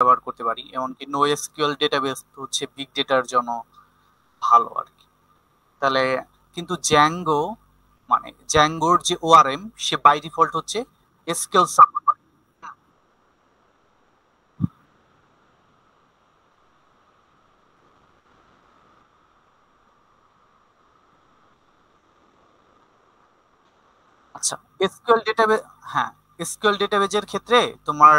ব্যবহার করতে পারি। এমনকি NoSQL ডেটাবেস হচ্ছে বিগ ডেটার জন্য ভালো আর কি। তাহলে কিন্তু জ্যাঙ্গো মানে জ্যাঙ্গোর যে ORM সে বাই ডিফল্ট হচ্ছে এসকিউএল সাপোর্ট করে। আচ্ছা, এসকিউএল ডেটাবেস, হ্যাঁ, এসকিউএল ডেটাবেজের ক্ষেত্রে তোমার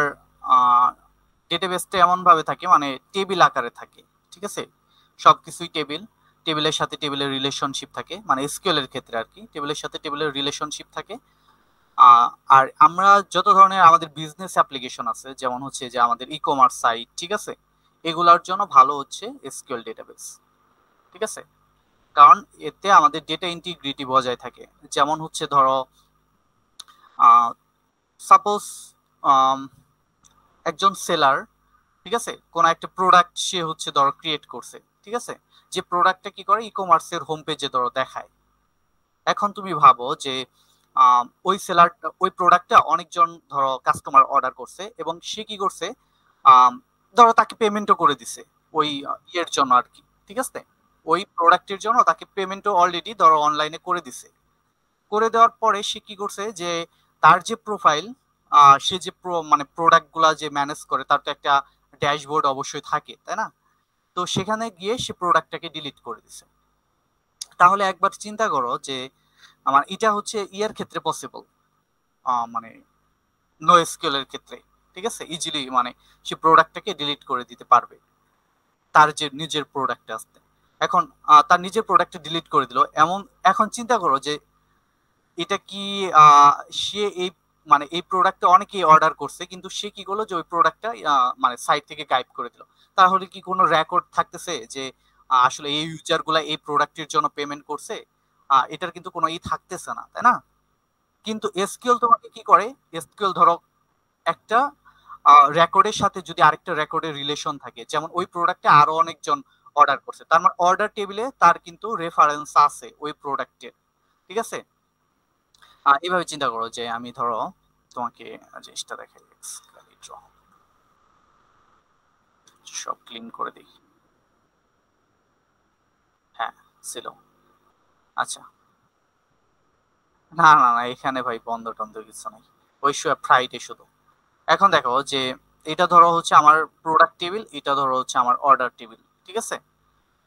ডেটাবেসটা এমন ভাবে থাকে মানে টেবিল আকারে থাকে, ঠিক আছে? সবকিছুই টেবিল, টেবিলের সাথে টেবিলের রিলেশনশিপ থাকে, মানে এসকিউএল এর ক্ষেত্রে আর কি টেবিলের সাথে টেবিলের রিলেশনশিপ থাকে। আর আমরা যত ধরনের আমাদের বিজনেস অ্যাপ্লিকেশন আছে, যেমন হচ্ছে যে আমাদের ই কমার্স সাইট, ঠিক আছে, এগুলোর জন্য ভালো হচ্ছে এসকিউএল ডেটাবেস, ঠিক আছে? কারণ এতে আমাদের ডেটা ইন্টিগ্রিটি বজায় থাকে। যেমন হচ্ছে ধরো সাপোজ একজন সেলার, ঠিক আছে, কোন একটা প্রোডাক্ট সে হচ্ছে ধরো ক্রিয়েট করছে, ঠিক আছে, যে প্রোডাক্টটা কি করে ই কমার্সের হোম পেজে ধরো দেখায়। এখন তুমি ভাবো যে ওই সেলারটা ওই প্রোডাক্টটা অনেকজন ধরো কাস্টমার অর্ডার করছে এবং সে কি করছে, আম, ধরো তাকে পেমেন্টও করে দিছে ওই ইয়ের জন্য আর কি, ঠিক আছে, ওই প্রোডাক্টের জন্য তাকে পেমেন্টও অলরেডি ধরো অনলাইনে করে দিছে। করে দেওয়ার পরে সে কি করছে যে তার যে প্রোফাইল, সে যে মানে প্রোডাক্ট গুলা যে ম্যানেজ করে তার তো একটা ড্যাশবোর্ড অবশ্যই থাকে, তাই না? তো সেখানে গিয়ে সে প্রোডাক্টটাকে ডিলিট করে দিছে। তাহলে একবার চিন্তা করো যে আমার এটা হচ্ছে ইয়ার ক্ষেত্রে পসিবল, মানে নো এসকিউএল এর ক্ষেত্রে, ঠিক আছে, ইজিলি মানে সে প্রোডাক্টটাকে ডিলিট করে দিতে পারবে তার যে নিজের প্রোডাক্ট আছে। এখন তার নিজের প্রোডাক্টটা ডিলিট করে দিল এমন, এখন চিন্তা করো যে এটা কি আহ, সে এই মানে এই প্রোডাক্টটা অনেকেই অর্ডার করছে কিন্তু সে কি করলো যে ওই প্রোডাক্টটা মানে সাইট থেকে গায়েব করে দিল। তাহলে কি কোনো রেকর্ড থাকতেছে যে আসলে এই ইউজার গুলা এই প্রোডাক্টের জন্য পেমেন্ট করছে? এটার কিন্তু কোনো থাকতেছে না, তাই না? কিন্তু এসকিউএল তোমাকে কি করে, এসকিউএল ধরো একটা রেকর্ডের সাথে যদি আরেকটা রেকর্ডের রিলেশন থাকে, যেমন ওই প্রোডাক্টে আরো অনেকজন অর্ডার করছে, তার মানে অর্ডার টেবিলে তার কিন্তু রেফারেন্স আছে ওই প্রোডাক্টের, ঠিক আছে? এভাবে চিন্তা করো যে আমি ধরো তোমাকে জিনিসটা দেখাই, সব ক্লিন করে দিই। হ্যাঁ, ছিল। আচ্ছা, না না না, এখানে ভাই বন্ধ টন্ধ কিছু নেই, ওই ফ্রাইডে শুধু। এখন দেখো যে এটা ধরো হচ্ছে আমার প্রোডাক্ট টেবিল, এটা ধরো হচ্ছে আমার অর্ডার টেবিল, ঠিক আছে?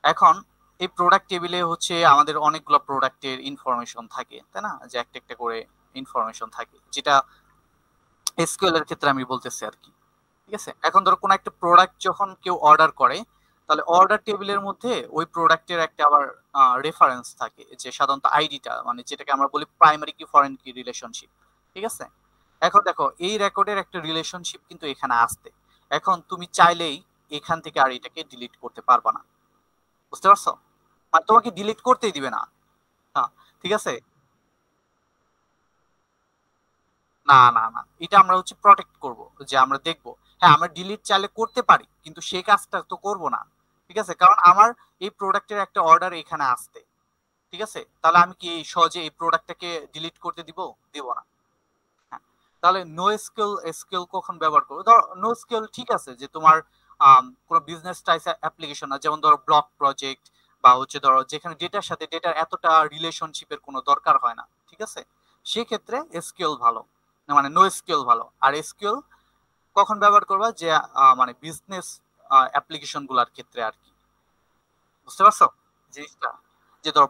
এখন এই প্রোডাক্ট টেবিলে হচ্ছে আমাদের অনেকগুলো প্রোডাক্টের ইনফরমেশন থাকে, তাই না, যে একটা একটা করে ইনফরমেশন থাকে, যেটা এসকিউএল এর ক্ষেত্রে আমি বলতেছি আর কি, ঠিক আছে? এখন ধরো কোনো একটা প্রোডাক্ট যখন কেউ অর্ডার করে, তাহলে অর্ডার টেবিলের মধ্যে ওই প্রোডাক্টের একটা আবার রেফারেন্স থাকে, যে সাধারণত আইডিটা মানে যেটাকে আমরা বলি প্রাইমারি কি ফরেন কি রিলেশনশিপ, ঠিক আছে? এখন দেখো এই রেকর্ডের একটা রিলেশনশিপ কিন্তু এখানে আসতে, এখন তুমি চাইলেই এখান থেকে আর এটাকে ডিলিট করতে পারবা না, বুঝতে পারছো? মানে তোমাকে ডিলিট করতেই দিবে না। হ্যাঁ, ঠিক আছে। না না না, এটা আমরা হচ্ছে প্রটেক্ট করব, যে আমরা দেখব, হ্যাঁ আমরা ডিলিট চাইলে করতে পারি কিন্তু সেই কাজটা তো করব না, ঠিক আছে, কারণ আমার এই প্রোডাক্টের একটা অর্ডার এখানে আসতে, ঠিক আছে, তাহলে আমি কি সহজে এই প্রোডাক্টটাকে ডিলিট করতে দিব? দিব না। হ্যাঁ, তাহলে নো স্কিল স্কিল কখন ব্যবহার করবো? ধরো নো স্কিল ঠিক আছে যে তোমার কোনো বিজনেস টাইপ অ্যাপ্লিকেশন না, যেমন ধরো ব্লক প্রজেক্ট বা হচ্ছে ধরো যেখানে ডেটার সাথে ডেটার এতটা রিলেশনশিপের কোনো দরকার হয় না, ঠিক আছে, সেক্ষেত্রে এসকিউএল ভালো, মানে নো স্কিল ভালো। আর এসকিউএল কখন ব্যবহার করবা, যে মানে বিজনেস অ্যাপ্লিকেশন গুলার ক্ষেত্রে আর কি, বুঝতে পারছো জিনিসটা? যে ধরো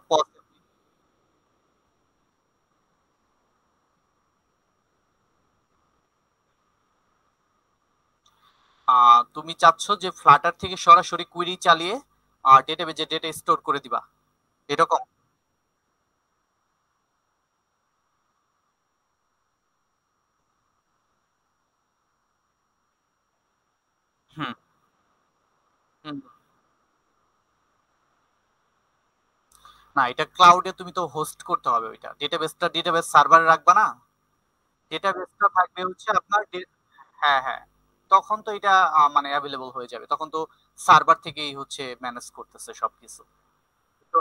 তুমি চাচ্ছ যে ফ্লাটার থেকে সরাসরি কুইরি চালিয়ে ডেটাবেজে ডেটা স্টোর করে দিবা, এরকম? হুম হুম। না, এটা ক্লাউডে তুমি তো হোস্ট করতে হবে, ওইটা ডেটাবেসটা ডেটাবেস সার্ভারে রাখবা না, ডেটাবেসটা থাকবে হচ্ছে আপনার হ্যাঁ হ্যাঁ, তখন তো এটা মানে অ্যাভেলেবল হয়ে যাবে, তখন তো সার্ভার থেকেই হচ্ছে ম্যানেজ করতেছে সবকিছু। তো,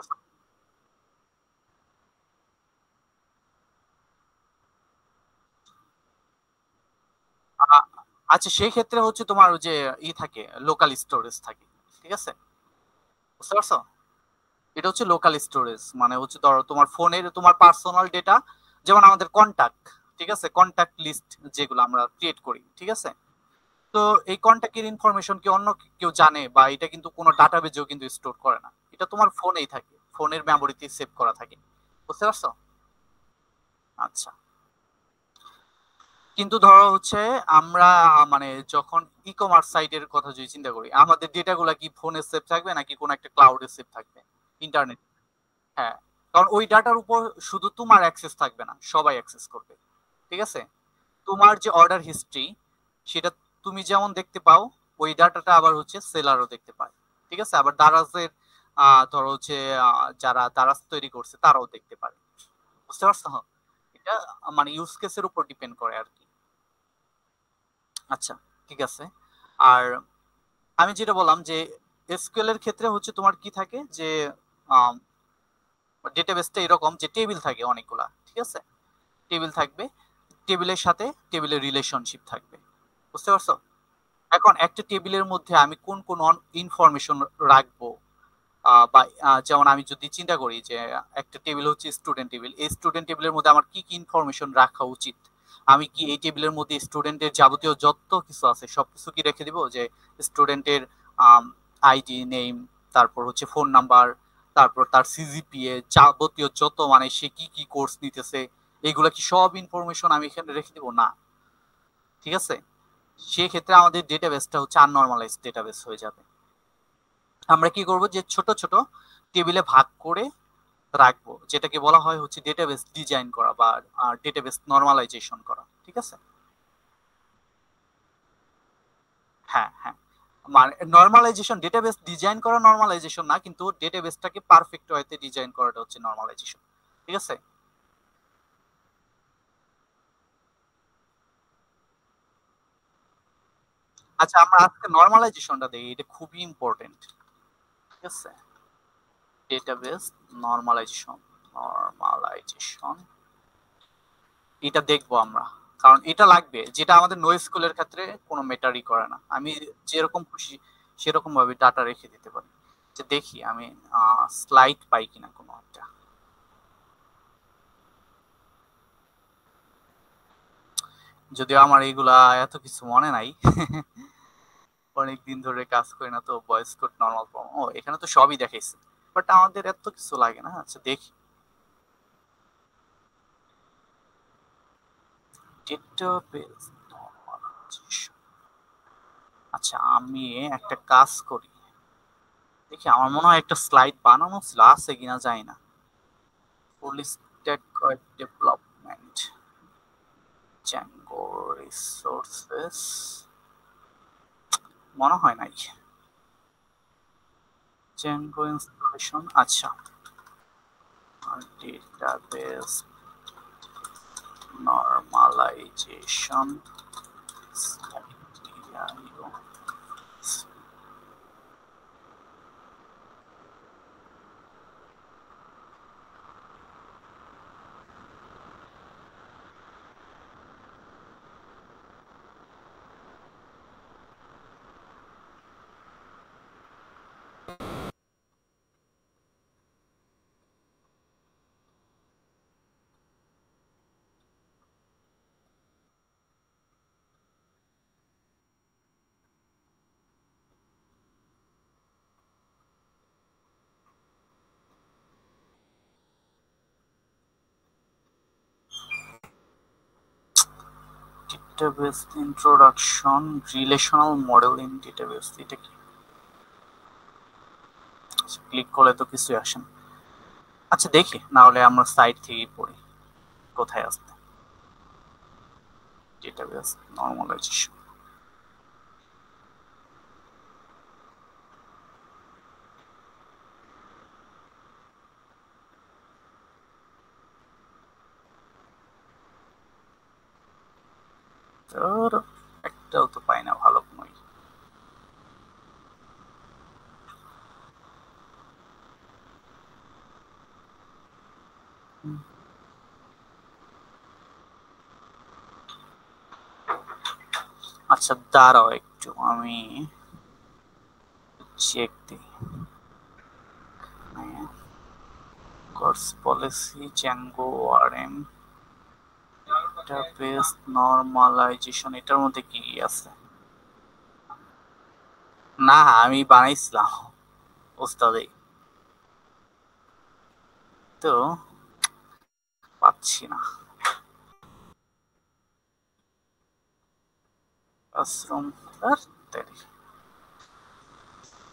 আচ্ছা সেই ক্ষেত্রে হচ্ছে তোমার ওই যে থাকে, লোকাল স্টোরেজ থাকে, ঠিক আছে, বুঝতে পারছো? এটা হচ্ছে লোকাল স্টোরেজ, মানে হচ্ছে ধরো তোমার ফোনের তোমার পার্সোনাল ডেটা, যেমন আমাদের কন্টাক্ট, ঠিক আছে, কন্টাক্ট লিস্ট যেগুলো আমরা ক্রিয়েট করি, ঠিক আছে, তো এই কন্টাক্টের ইনফরমেশন কি অন্য কেউ জানে, বা এটা কিন্তু কোনো ডাটাবেজেও কিন্তু স্টোর করে না, এটা তোমার ফোনেই থাকে, ফোনের মেমোরিতে সেভ করা থাকে, বুঝতে পারছো? আচ্ছা, কিন্তু ধরো হচ্ছে আমরা মানে যখন ই কমার্স সাইটের কথা যদি চিন্তা করি, আমাদের ডেটাগুলো কি ফোনে সেভ থাকবে নাকি কোনো একটা ক্লাউডে সেভ থাকবে, ইন্টারনেট? হ্যাঁ, কারণ ওই ডাটার উপর শুধু তোমার অ্যাক্সেস থাকবে না, সবাই অ্যাক্সেস করবে, ঠিক আছে। তোমার যে অর্ডার হিস্ট্রি, সেটা তুমি যেমন দেখতে পাও, ওই ডাটাটা আবার হচ্ছে সেলারও দেখতে পায়, ঠিক আছে, আবার দারাজের ধরো হচ্ছে যারা দারাজ তৈরি করছে তারাও দেখতে পারে, বুঝতে পারছো? এটা মানে ইউজ কেসের উপর ডিপেন্ড করে আর কি। আচ্ছা, ঠিক আছে। আর আমি যেটা বললাম যে এসকিউএল এর ক্ষেত্রে হচ্ছে তোমার কি থাকে যে ডেটাবেসটা এরকম যে টেবিল থাকে অনেকগুলা, ঠিক আছে, টেবিল থাকবে, টেবিলের সাথে টেবিলের রিলেশনশিপ থাকবে, বুঝতে পারছো? এখন একটা টেবিলের মধ্যে আমি কোন কোন ইনফরমেশন রাখবো, বা যেমন আমি যদি চিন্তা করি যে একটা টেবিল হচ্ছে স্টুডেন্ট টেবিল, এই স্টুডেন্ট টেবিলের মধ্যে আমার কি কি ইনফরমেশন রাখা উচিত, আমি কি এই টেবিলের মধ্যে স্টুডেন্টের যাবতীয় যত কিছু আছে সবকিছু কি রেখে দিব, যে স্টুডেন্টের আইডি নেম, তারপর হচ্ছে ফোন নাম্বার, তারপর তার সিজিপিএ, যাবতীয় যত মানে সে কি কি কোর্স নিতেছে, এগুলা কি সব ইনফরমেশন আমি এখানে রেখে দিব? না, ঠিক আছে, সেক্ষেত্রে আমাদের ডেটাবেসটা হচ্ছে আননর্মালাইজড ডেটাবেস হয়ে যাবে। আমরা কি করব, যে ছোট ছোট টেবিলে ভাগ করে রাখবো, যেটাকে বলা হয় হচ্ছে ডেটাবেস ডিজাইন করা বা ডেটাবেস নর্মালাইজেশন করা, ঠিক আছে। হ্যাঁ, হ্যাঁ, মানে নর্মালাইজেশন, ডেটাবেস ডিজাইন করা নর্মালাইজেশন না, কিন্তু ডেটাবেসটাকে পারফেক্ট ওয়েতে ডিজাইন করাটা হচ্ছে নর্মালাইজেশন, ঠিক আছে। আচ্ছা, আমরা আজকে নর্মালাইজেশনটা দেখি, এটা খুবই ইম্পর্টেন্ট, ঠিক আছে। ডেটাবেস নর্মালাইজেশন, নর্মালাইজেশন এটা দেখবো আমরা, কারণ এটা লাগবে, যেটা আমাদের নো স্কুলের ক্ষেত্রে কোনো ম্যাটারই করে না, আমি যেরকম খুশি সেরকম ভাবে ডাটা রেখে দিতে পারি। যে দেখি আমি স্লাইড পাই কিনা কোনো একটা, যদিও আমার এইগুলা এত কিছু মনে নাই অনেক দিন ধরে কাজ করি না তো, ভয়েস কোড নর্মাল ফর্ম, ও এখানে তো সবই দেখাইছে, বাট আমাদের এত কিছু লাগে না। আচ্ছা দেখি, ডেটাবেস নর্মালাইজেশন। আচ্ছা আমি একটা কাজ করি, দেখি আমার মনে হয় একটা স্লাইড বানানো ছিল, আছে কিনা জানি না। Full stack web development, Django resources, মনে হয় নাই। জ্যাঙ্গো ইনস্টলেশন, আচ্ছা, database normalization, database introduction, relational model in database, এটা কি? ক্লিক করলে তো কিছুই আসে না। আচ্ছা দেখি, না হলে আমরা সাইট থেকেই পড়ি কোথায় আসতে, ডেটাবেস নর্মালাইজেশন। তোর একটাও তো পাই না ভালো কোনো আচ্ছা আচ্ছা দাঁড়াও একটু আমি চেক দিই। Course policy Zango RM database normalisation এটার মধ্যে কি আছে? না আমি বানাইছিলাম ওস্তাদে, তো পাচ্ছি না। ক্লাসরুম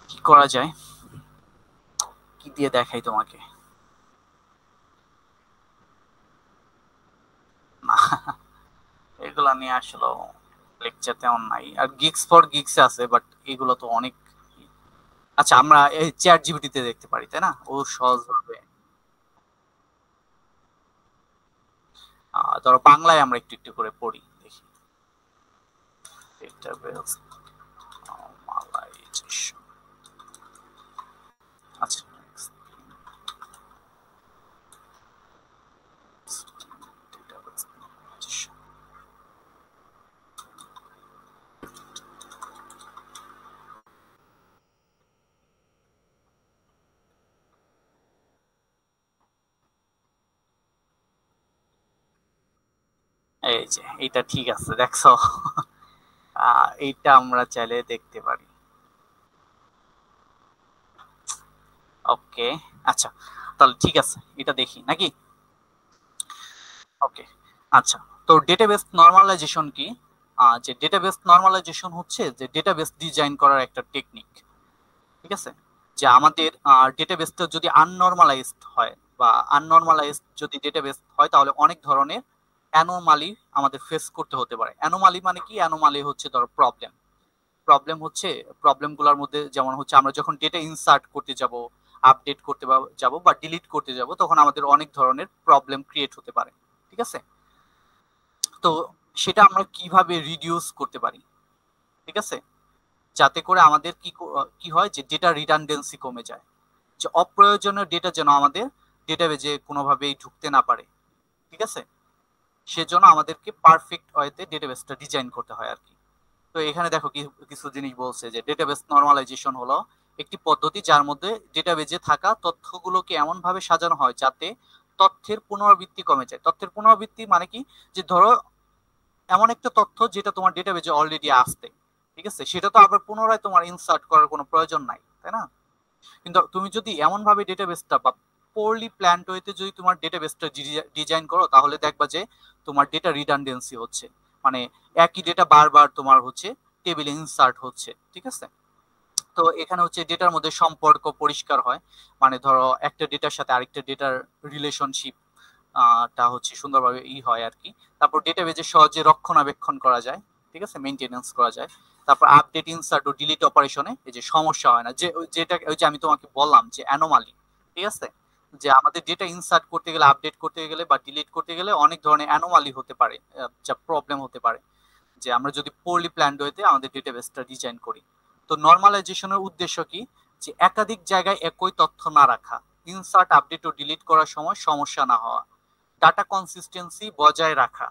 কি করা যায়, কি দিয়ে দেখাই তোমাকে? না এগুলা নিয়ে আসলে লেকচার তেমন নাই, আর গিগস ফর গিগস আছে বাট এগুলো তো অনেক। আচ্ছা আমরা এই চ্যাট জিপিটিতে দেখতে পারি তাই না, ও সহজ ভাবে। ধরো বাংলায় আমরা একটু একটু করে পড়ি দেখি। Database normalisation. আচ্ছা database normalization। এই যে এইটা ঠিক আছে দেখছো? এইটা আমরা চাইলে দেখতে পারি। ওকে আচ্ছা, তাহলে ঠিক আছে এটা দেখি নাকি? ওকে আচ্ছা, তো ডেটাবেস নরমালাইজেশন কি? যে ডেটাবেস নরমালাইজেশন হচ্ছে যে ডেটাবেস ডিজাইন করার একটা টেকনিক, ঠিক আছে? যে আমাদের ডেটাবেসটা যদি আননর্মালাইজড হয় বা আননর্মালাইজড যদি ডেটাবেস হয় তাহলে অনেক ধরনের অ্যানোমালি আমাদের ফেস করতে হতে পারে। অ্যানোমালি মানে কি? অ্যানোমালি হচ্ছে ধরো প্রবলেম। প্রবলেম হচ্ছে, প্রবলেমগুলোর মধ্যে যেমন হচ্ছে আমরা যখন ডেটা ইনসার্ট করতে যাব, আপডেট করতে যাব বা ডিলিট করতে যাব তখন আমাদের অনেক ধরনের প্রবলেম ক্রিয়েট হতে পারে, ঠিক আছে? তো সেটা আমরা কিভাবে রিডিউস করতে পারি, ঠিক আছে? যাতে করে আমাদের কি হয় যে ডেটা রিডান্ডেন্সি কমে যায়, যে অপ্রয়োজনীয় ডেটা যেন আমাদের ডেটাবেজে কোনোভাবেই ঢুকতে না পারে, ঠিক আছে? সেজন্য আমাদেরকে পারফেক্ট ওয়েতে ডেটাবেসটা ডিজাইন করতে হয় আর কি। তো এখানে দেখো কিছু জিনিস বলছে যে ডেটাবেস নরমালাইজেশন হলো একটি পদ্ধতি যার মধ্যে ডেটাবেজে থাকা তথ্যগুলোকে এমন ভাবে সাজানো হয় যাতে তথ্যের পুনরাবৃত্তি কমে যায়। তথ্যের পুনরাবৃত্তি মানে কি? যে ধরো এমন একটা তথ্য যেটা তোমার ডেটাবেজে অলরেডি আসছে, ঠিক আছে, সেটা তো আবার পুনরায় তোমার ইনসার্ট করার কোনো প্রয়োজন নাই, তাই না? কিন্তু তুমি যদি এমন ভাবে ডেটাবেসটা বা পোরলি প্ল্যান্ড ওয়েতে যদি তোমার ডেটাবেসটা ডিজাইন করো তাহলে দেখবা যে তোমার ডেটা রিডান্ডেন্সি হচ্ছে, মানে একই ডেটা বারবার তোমার হচ্ছে টেবিলে ইনসার্ট হচ্ছে, ঠিক আছে? তো এখানে হচ্ছে ডেটার মধ্যে সম্পর্ক পরিষ্কার হয়, মানে ধরো একটা ডেটার সাথে আরেকটা ডেটার রিলেশনশিপ টা হচ্ছে সুন্দরভাবে হয় আর কি। তারপর ডেটাবেজে সহজে রক্ষণাবেক্ষণ করা যায়, ঠিক আছে, মেইনটেনেন্স করা যায়। তারপর আপডেট ইনসার্ট ও ডিলিট অপারেশনে এই যে সমস্যা হয় না, যে যেটা ওই যে আমি তোমাকে বললাম যে অ্যানোমালি, ঠিক আছে, যে আমাদের ডেটা ইনসার্ট করতে গেলে আপডেট করতে গেলে বা ডিলিট করতে গেলে অনেক ধরনের অ্যানোমালি হতে পারে, যা প্রবলেম হতে পারে, যে আমরা যদি পোরলি প্ল্যান্ড ওয়েতে আমাদের ডেটাবেসটা ডিজাইন করি। তো নরমালাইজেশনের উদ্দেশ্য কি? যে একাধিক জায়গায় একই তথ্য না রাখা, ইনসার্ট আপডেট ও ডিলিট করার সময় সমস্যা না হওয়া, ডাটা কনসিস্টেন্সি বজায় রাখা,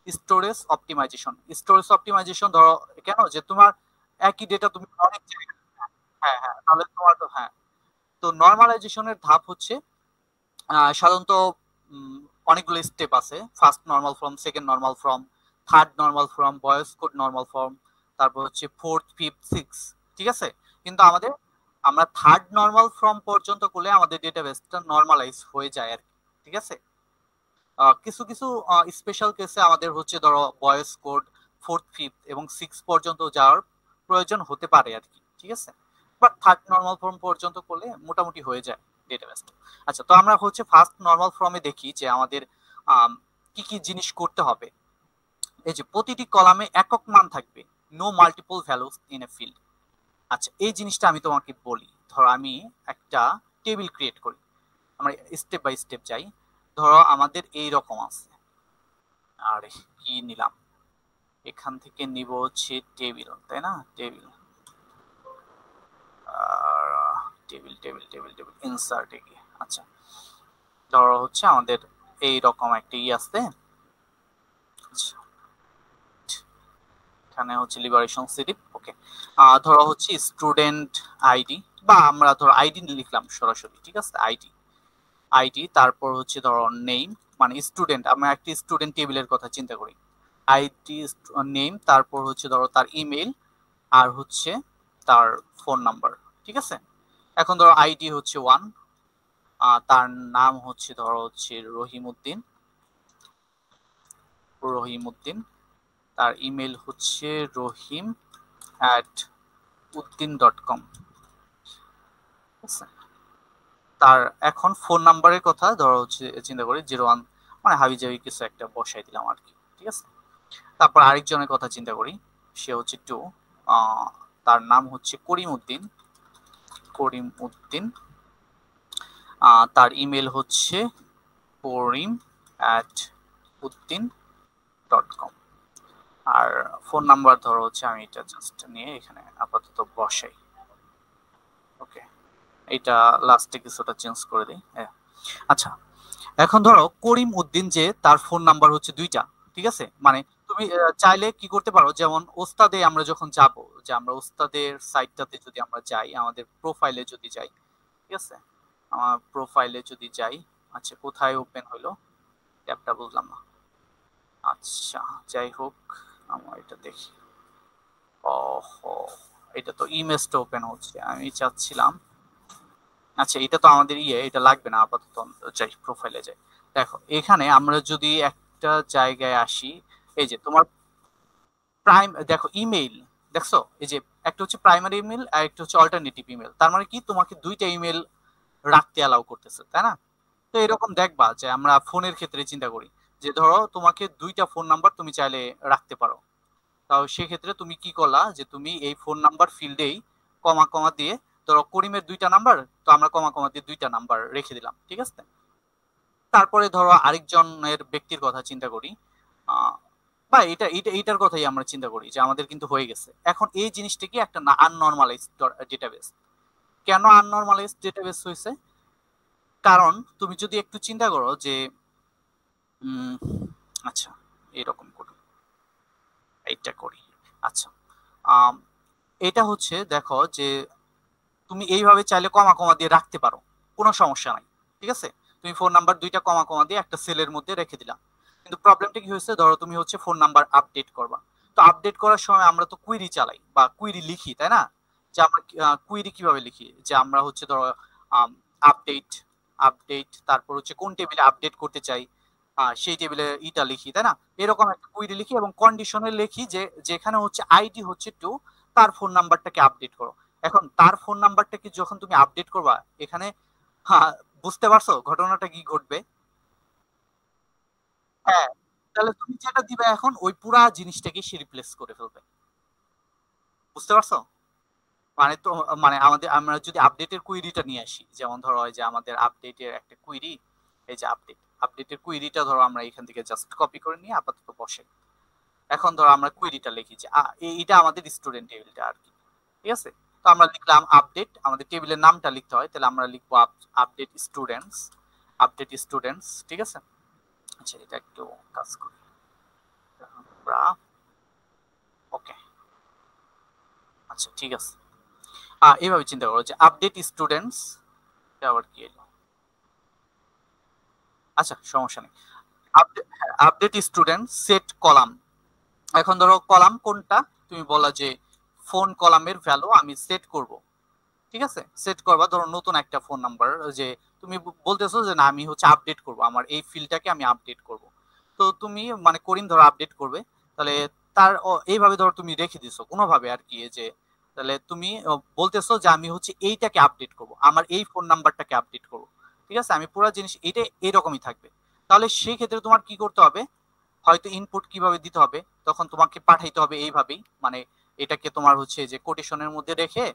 স্টোরেজ অপটিমাইজেশন। স্টোরেজ অপটিমাইজেশন ধরো কেন, যে তোমার একই ডেটা তুমি অনেক জায়গায়, হ্যাঁ হ্যাঁ তাহলে তোমার তো হ্যাঁ। তো নরমালাইজেশনের ধাপ হচ্ছে সাধারণত উম, অনেকগুলো স্টেপ আছে। First normal form, second normal form, third normal form, বয়েস কোড নর্মাল ফর্ম, তারপর হচ্ছে ফোর্থ, ফিফথ, সিক্স, ঠিক আছে? কিন্তু আমাদের আমরা থার্ড নর্মাল ফর্ম পর্যন্ত করলে আমাদের ডেটাবেসটা নর্মালাইজ হয়ে যায় আর কি, ঠিক আছে? কিছু কিছু স্পেশাল কেসে আমাদের হচ্ছে ধরো বয়েস কোড ফোর্থ, ফিফথ এবং সিক্স পর্যন্ত যাওয়ার প্রয়োজন হতে পারে আর কি, ঠিক আছে? বাট থার্ড নর্মাল ফর্ম পর্যন্ত করলে মোটামুটি হয়ে যায় ডেটাবেসটা। আচ্ছা, তো আমরা হচ্ছে ফার্স্ট নর্মাল ফর্মে দেখি যে আমাদের আম, কি কি জিনিস করতে হবে। এই যে প্রতিটি কলামে একক মান থাকবে, no multiple values in a field. আচ্ছা এই জিনিসটা আমি তোমাকে বলি, ধরো আমি একটা টেবিল ক্রিয়েট করি, আমরা স্টেপ বাই স্টেপ যাই। ধরো আমাদের এই রকম আছে, আরে কি নিলাম, এখান থেকে নিব হচ্ছে টেবিল, তাই না? Table, table table table table ইনসার্টে গিয়ে, আচ্ছা ধরো হচ্ছে আমাদের এই রকম একটা আছে। আচ্ছা, এখানে হচ্ছে লিবারেশন সিটি। ওকে, ধরো হচ্ছে স্টুডেন্ট আইডি, বা আমরা ধরো আইডি লিখলাম সরাসরি, ঠিক আছে, আইডি আইডি, তারপর হচ্ছে ধরো নেম, মানে স্টুডেন্ট, আমরা একটি স্টুডেন্ট টেবিলের কথা চিন্তা করি, আইডি নেম, তারপর হচ্ছে ধরো তার ইমেল, আর হচ্ছে তার ফোন নাম্বার, ঠিক আছে। এখন ধরো আইডি হচ্ছে 1, তার নাম হচ্ছে ধরো হচ্ছে রহিমউদ্দিন, রহিমউদ্দিন, তার ইমেল হচ্ছে rahim@uddin.com, তার এখন ফোন নাম্বারের কথা ধরো হচ্ছে চিন্তা করি 01, মানে হাবিজাবি কিছু একটা বসাই দিলাম আর কি, ঠিক আছে। তারপর আরেকজনের কথা চিন্তা করি, সে হচ্ছে 2, তার নাম হচ্ছে করিমউদ্দিন, করিমউদ্দিন, তার ইমেল হচ্ছে korim@uddin.com, আর ফোন নাম্বার ধরো হচ্ছে আমি এটা জাস্ট নিয়ে এখানে আপাতত বসাই। ওকে, এটা লাস্টে কিছুটা চেঞ্জ করে দিই। হ্যাঁ, আচ্ছা, এখন ধরো করিম উদ্দিন যে তার ফোন নাম্বার হচ্ছে 2টা, ঠিক আছে, মানে তুমি চাইলে কি করতে পারো, যেমন ওস্তাদে আমরা যখন যাব, যে আমরা ওস্তাদের সাইটটাতে যদি আমরা যাই, আমাদের প্রোফাইলে যদি যাই, ঠিক আছে, আমার প্রোফাইলে যদি যাই, আচ্ছা কোথায় ওপেন হলো ট্যাবটা বুঝলাম না, আচ্ছা যাই হোক আমরা এটা দেখি। ওহো, এটা তো ইমেজটা ওপেন হচ্ছে, আমি চাচ্ছিলাম, আচ্ছা এটা তো আমাদের এটা লাগবে না আপাতত, যাই প্রোফাইলে যাই। দেখো এখানে আমরা যদি একটা জায়গায় আসি, এই যে তোমার প্রাইম, দেখো ইমেইল, দেখছো এই যে একটা হচ্ছে প্রাইমারি ইমেল আর একটা হচ্ছে অল্টারনেটিভ ইমেল, তার মানে কি তোমাকে দুইটা ইমেল রাখতে অ্যালাউ করতেছে, তাই না? তো এরকম দেখবা যে আমরা ফোনের ক্ষেত্রে চিন্তা করি, যে ধরো তোমাকে দুইটা ফোন নাম্বার তুমি চাইলে রাখতে পারো, তাও সেক্ষেত্রে তুমি কি করলা, যে তুমি এই ফোন নাম্বার ফিল্ডেই কমা কমা দিয়ে, ধরো করিমের 2টা নাম্বার, তো আমরা কমা কমা দিয়ে 2টা নাম্বার রেখে দিলাম, ঠিক আছে। তারপরে ধরো আরেকজনের ব্যক্তির কথা চিন্তা করি, বা এটার কথাই আমরা চিন্তা করি যে আমাদের কিন্তু হয়ে গেছে। এখন এই জিনিসটা কি একটা আননর্মালাইজড ডেটাবেস। কেন আননর্মালাইজড ডেটাবেস হয়েছে? কারণ তুমি যদি একটু চিন্তা করো যে উম, আচ্ছা এরকম করি, এইটা করি, আচ্ছা আম, এটা হচ্ছে দেখো যে তুমি এইভাবে চাইলে কমা কমা দিয়ে রাখতে পারো, কোনো সমস্যা নাই, ঠিক আছে। তুমি ফোন নাম্বার 2টা কমা কমা দিয়ে একটা সেলের মধ্যে রেখে দিলাম। কিন্তু প্রবলেমটা কি হয়েছে, ধরো তুমি হচ্ছে ফোন নাম্বার আপডেট করবা, তো আপডেট করার সময় আমরা তো কুইরি চালাই বা কুইরি লিখি, তাই না? যে আমরা কুইরি কিভাবে লিখি, যে আমরা হচ্ছে ধরো আপডেট, আপডেট, তারপর হচ্ছে কোন টেবিলে আপডেট করতে চাই, সেই টেবিলে ইটা লিখি, তাই না? এরকম একটা কুইরি লিখি এবং কন্ডিশনে লিখি যে যেখানে হচ্ছে আইডি হচ্ছে 2, তার ফোন নাম্বারটাকে আপডেট করো। এখন তার ফোন নাম্বারটাকে যখন তুমি আপডেট করবা এখানে, হ্যাঁ, বুঝতে পারছো ঘটনাটা কি ঘটবে? হ্যাঁ, তাহলে তুমি যেটা দিবে এখন ওই পুরা জিনিসটাকে সে রিপ্লেস করে ফেলবে, বুঝতে পারছো? মানে তো, মানে আমাদের আমরা যদি আপডেটের কুইরিটা নিয়ে আসি, যেমন ধরো হয় যে আমাদের আপডেটের একটা কুইরি, এই যে আপডেটের কুইরিটা ধরো আমরা এখান থেকে জাস্ট কপি করে নিয়ে আপাতত বসে, এখন ধরো আমরা কুইরিটা লিখি যে এইটা আমাদের স্টুডেন্ট টেবিলটা আর কি, ঠিক আছে। তো আমরা লিখলাম আপডেট, আমাদের টেবিলের নামটা লিখতে হয়, তাহলে আমরা লিখবো আপডেট স্টুডেন্টস, আপডেট স্টুডেন্টস, ঠিক আছে। আচ্ছা এটা একটু কাজ করি আমরা, ওকে, আচ্ছা ঠিক আছে। এইভাবে চিন্তা করো যে আপডেট স্টুডেন্টস, আবার কি এলো, আচ্ছা সমস্যা নেই, আপডেট স্টুডেন্ট সেট কলাম। এখন ধরো কলাম কোনটা, তুমি বলা যে ফোন কলামের ভ্যালু আমি সেট করব, ঠিক আছে, সেট করবা ধরো নতুন একটা ফোন নাম্বার, যে তুমি বলতেছো যে না আমি হচ্ছে আপডেট করব, আমার এই ফিল্ডটাকে আমি আপডেট করব, তো তুমি মানে করিম ধরো আপডেট করবে, তাহলে তার এইভাবে ধরো তুমি রেখে দিছো কোনোভাবে আর কি, যে তাহলে তুমি বলতেছো যে আমি হচ্ছে এইটাকে আপডেট করব, আমার এই ফোন নাম্বারটাকে আপডেট করব, ঠিক আছে, আমি পুরো জিনিস এটা এরকমই থাকবে। তাহলে সেই ক্ষেত্রে তোমার কি করতে হবে, হয়তো ইনপুট কিভাবে দিতে হবে, তখন তোমাকে পাঠাইতে হবে এইভাবেই, মানে এটাকে তোমার হচ্ছে যে কোটেশনের মধ্যে রেখে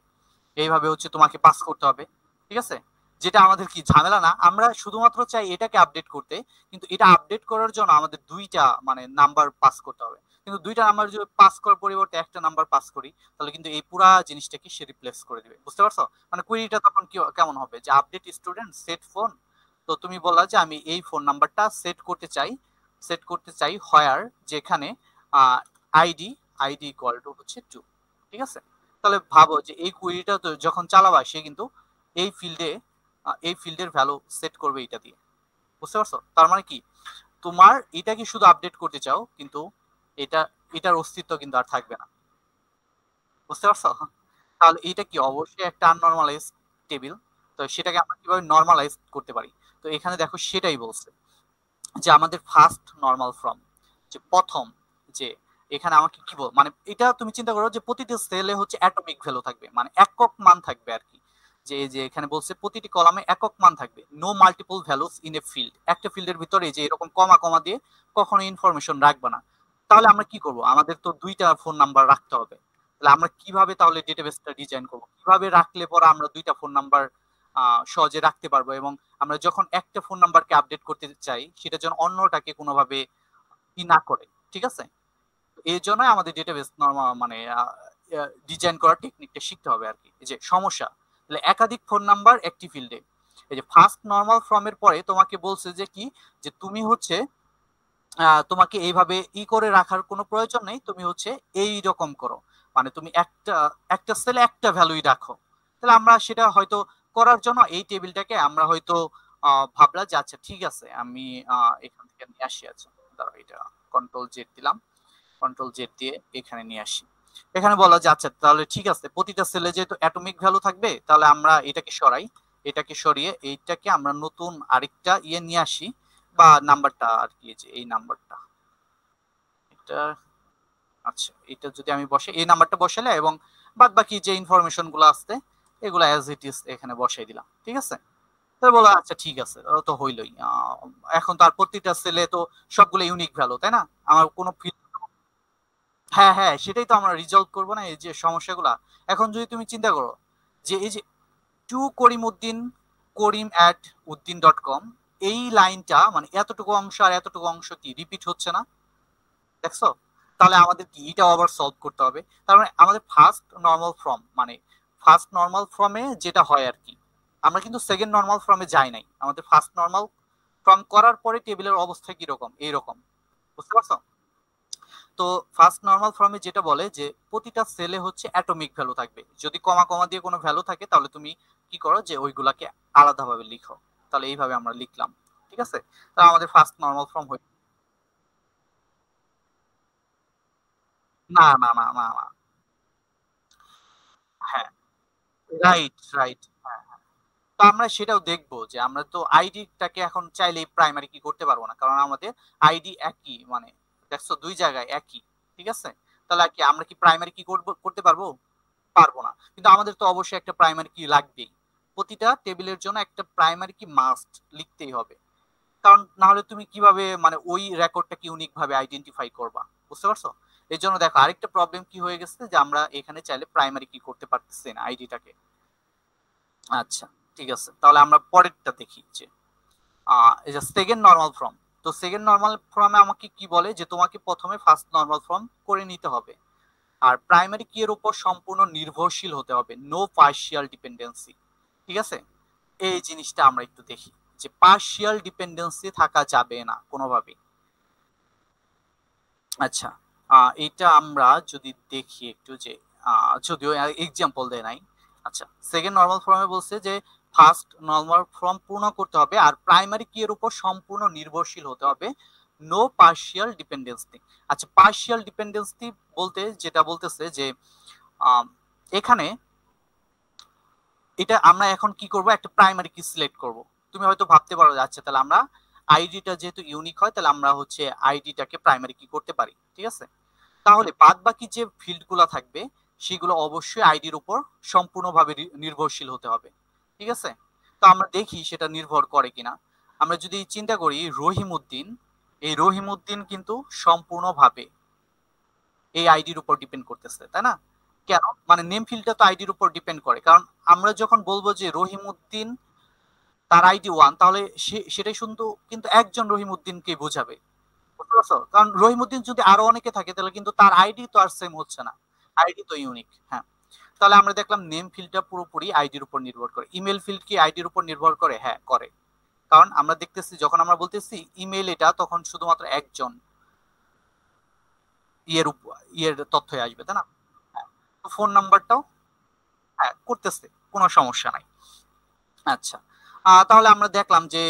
এইভাবে হচ্ছে তোমাকে পাস করতে হবে, ঠিক আছে। যেটা আমাদের কি ঝামেলা না, আমরা শুধুমাত্র চাই এটাকে আপডেট করতে, কিন্তু এটা আপডেট করার জন্য আমাদের 2টা মানে নাম্বার পাস করতে হবে, কিন্তু 2টা নাম্বার যদি পাস করার পরিবর্তে একটা নাম্বার পাস করি, তাহলে কিন্তু এই পুরা জিনিসটাকে সে রিপ্লেস করে দিবে, বুঝতে পারছো? মানে কুইরিটা তখন কি কেমন হবে, যে আপডেট স্টুডেন্ট সেট ফোন, তো তুমি বললা যে আমি এই ফোন নাম্বারটা সেট করতে চাই, সেট করতে চাই হোয়ার, যেখানে আইডি আইডি ইকুয়াল টু হচ্ছে 2, ঠিক আছে? তাহলে ভাবো যে এই কুইরিটা তো যখন চালাবা সে কিন্তু এই ফিল্ডের ভ্যালু সেট করবে এটা দিয়ে, বুঝতে পারছো? তার মানে কি তোমার এটা কি শুধু আপডেট করতে চাও, কিন্তু এটার অস্তিত্ব কিন্তু আর থাকবে না, বুঝতে পারছো? তাহলে এটা কি অবশ্যই একটা আননরমালাইজ টেবিল। তো সেটাকে আমরা কিভাবে নরমালাইজ করতে পারি? তো এখানে দেখো সেটাই বলছে যে আমাদের ফার্স্ট নরমাল ফর্ম, যে প্রথম, যে এখানে আমাকে কি বল, মানে এটা তুমি চিন্তা করো যে প্রতিটি সেলে হচ্ছে অ্যাটমিক ভ্যালু থাকবে, মানে একক মান থাকবে আর কি। যে যে এখানে বলছে প্রতিটি কলামে একক মান থাকবে, no multiple values in a field, একটা ফিল্ডের ভিতরে যে এরকম কমা কমা দিয়ে কখনো ইনফরমেশন রাখবে না। তাহলে আমরা কি করব, আমাদের তো দুইটা ফোন নাম্বার রাখতে হবে। তাহলে আমরা কিভাবে তাহলে ডেটাবেসটা ডিজাইন করব, কিভাবে রাখলে পরে আমরা দুইটা ফোন নাম্বার সহজে রাখতে পারবো, এবং আমরা যখন একটা ফোন নাম্বারকে আপডেট করতে চাই সেটা যেন অন্যটাকে কোনোভাবে ই না করে, ঠিক আছে? এই জন্য আমাদের ডেটাবেস নরমাল মানে ডিজাইন করার টেকনিকটা শিখতে হবে আর কি। এই যে সমস্যা, তাহলে একাধিক ফোন নাম্বার একটি ফিল্ডে, এই যে ফার্স্ট নরমাল ফর্মের পরে তোমাকে বলছে যে কি, যে তুমি হচ্ছে তোমাকে এইভাবে করে রাখার কোনো প্রয়োজন নেই, তুমি হচ্ছে এই রকম করো, মানে তুমি একটা একটা সেলে একটা ভ্যালুই রাখো। তাহলে আমরা সেটা হয়তো করার জন্য এই টেবিলটাকে আমরা হয়তো ভাবলাম যে আচ্ছা ঠিক আছে আমি এখান থেকে নিয়ে আসি। আচ্ছা দাঁড়াও, এটা কন্ট্রোল জেড দিলাম, কন্ট্রোল জেড দিয়ে এখানে নিয়ে আসি। এখানে বলা যে আচ্ছা তাহলে ঠিক আছে প্রতিটা সেলে যেহেতু অ্যাটমিক ভ্যালু থাকবে, তাহলে আমরা এটাকে সরাই, এটাকে সরিয়ে এইটাকে আমরা নতুন আরেকটা নিয়ে আসি, বা নাম্বারটা আর কি, যে এই নাম্বারটা, এটা আচ্ছা এটা যদি আমি বসে এই নাম্বারটা বসালে, এবং বাদ বাকি যে ইনফরমেশন গুলো আসছে এগুলো অ্যাজ ইট ইজ এখানে বসাই দিলাম, ঠিক আছে? তাই বলো আচ্ছা ঠিক আছে, ও তো হইলই। এখন তার প্রত্যেকটা সেলে তো সবগুলো ইউনিক ভ্যালু, তাই না? আমার কোনো হ্যাঁ হ্যাঁ, সেটাই তো আমরা রিজলভ করবো না এই যে সমস্যাগুলা। এখন যদি তুমি চিন্তা করো যে এই যে টু করিম উদ্দিন, koriম@uddin.com, এই লাইনটা মানে এতটুকু অংশ আর এতটুকু অংশ কি রিপিট হচ্ছে না, দেখছো? তাহলে আমাদের কি এটা আবার সলভ করতে হবে। তার মানে আমাদের ফার্স্ট নর্মাল ফর্ম, মানে ফার্স্ট নর্মাল ফর্মে যেটা হয় আর কি, আমরা কিন্তু সেকেন্ড নর্মাল ফর্মে যাই নাই, আমাদের ফার্স্ট নর্মাল ফর্ম করার পরে টেবিলের অবস্থা কিরকম এইরকম, বুঝতে পারছো? তো ফার্স্ট নর্মাল ফর্মে যেটা বলে যে প্রতিটা সেলে হচ্ছে অ্যাটমিক ভ্যালু থাকবে, যদি কমা কমা দিয়ে কোনো ভ্যালু থাকে তাহলে তুমি কি করো যে ওইগুলাকে আলাদাভাবে লিখো। তাহলে এইভাবে আমরা লিখলাম, ঠিক আছে? তা আমাদের ফার্স্ট নর্মাল ফর্ম হয়ে, না না না না না, হ্যাঁ রাইট রাইট। তো আমরা সেটাও দেখবো যে আমরা তো আইডিটাকে এখন চাইলেই প্রাইমারি কি করতে পারবো না, কারণ আমাদের আইডি একই, মানে দেখছো দুই জায়গায় একই, ঠিক আছে? তাহলে কি আমরা কি প্রাইমারি কি করতে পারবো? পারবো না। কিন্তু আমাদের তো অবশ্যই একটা প্রাইমারি কি লাগবেই, প্রতিটা টেবিলের জন্য একটা প্রাইমারি কি মাস্ট লিখতেই হবে, কারণ না হলে তুমি কিভাবে মানে ওই রেকর্ডটাকে ইউনিক ভাবে আইডেন্টিফাই করবা, বুঝতে পারছো? এর জন্য দেখো আরেকটা প্রবলেম কি হয়ে গেছে, যে আমরা এখানে চাইলে প্রাইমারি কি করতে পারতেছি না আইডিটাকে। আচ্ছা ঠিক আছে, তাহলে আমরা পরেরটা দেখি যে এই যে সেকেন্ড নর্মাল ফর্ম। তো সেকেন্ড নর্মাল ফর্মে আমাকে কি বলে যে তোমাকে প্রথমে ফার্স্ট নর্মাল ফর্ম করে নিতে হবে, আর প্রাইমারি কি এর উপর সম্পূর্ণ নির্ভরশীল হতে হবে, নো পার্শিয়াল ডিপেন্ডেন্সি, ঠিক আছে? এই জিনিসটা আমরা একটু দেখি, যে পার্শিয়াল ডিপেন্ডেন্সি থাকা যাবে না কোনোভাবেই। আচ্ছা এটা আমরা যদি দেখি একটু, যে যদিও এক্সাম্পল দেয় নাই। আচ্ছা সেকেন্ড নর্মাল ফর্মে বলছে যে ফার্স্ট নর্মাল ফর্ম পূর্ণ করতে হবে, আর প্রাইমারি কি এর উপর সম্পূর্ণ নির্ভরশীল হতে হবে, নো পার্শিয়াল ডিপেন্ডেন্সি। আচ্ছা পার্শিয়াল ডিপেন্ডেন্সি বলতে যেটা বলতেছে যে আম, এখানে এটা আমরা এখন কি করব, একটা প্রাইমারি কি সিলেক্ট করব। তুমি হয়তো ভাবতে পারো যে আচ্ছা তাহলে আমরা আইডিটা যেহেতু ইউনিক হয় তাহলে আমরা হচ্ছে আইডিটাকে প্রাইমারি কি করতে পারি, ঠিক আছে? তাহলে বাদ বাকি যে ফিল্ডগুলো থাকবে সেগুলো অবশ্যই আইডির উপর সম্পূর্ণভাবে নির্ভরশীল হতে হবে, ঠিক আছে? তো আমরা দেখি সেটা নির্ভর করে কিনা। আমরা যদি চিন্তা করি রহিম উদ্দিন, এই রহিম উদ্দিন কিন্তু সম্পূর্ণভাবে এই আইডির উপর ডিপেন্ড করতেছে, তাই না? কেন, মানে নেম ফিল্ডটা তো আইডির উপর ডিপেন্ড করে, কারণ আমরা যখন বলবো যে রহিম উদ্দিন তার আইডি ওয়ান, তাহলে সেটাই শুধু কিন্তু একজন রহিম উদ্দিনকে বোঝাবে, বুঝতে পারছো? কারণ রহিম উদ্দিন যদি আরো অনেকে থাকে তাহলে কিন্তু তার আইডি তো আর সেম হচ্ছে না, আইডি তো ইউনিক। হ্যাঁ, তাহলে আমরা দেখলাম নেম ফিল্ডটা পুরোপুরি আইডির উপর নির্ভর করে। ইমেল ফিল্ড কি আইডির উপর নির্ভর করে? হ্যাঁ করে, কারণ আমরা দেখতেছি যখন আমরা বলতেছি ইমেল এটা, তখন শুধুমাত্র একজন ইয়ের তথ্যই আসবে, তাই না? ফোন নাম্বারটাও হ্যাঁ করতেছে, কোনো সমস্যা নাই। আচ্ছা, তাহলে আমরা দেখলাম যে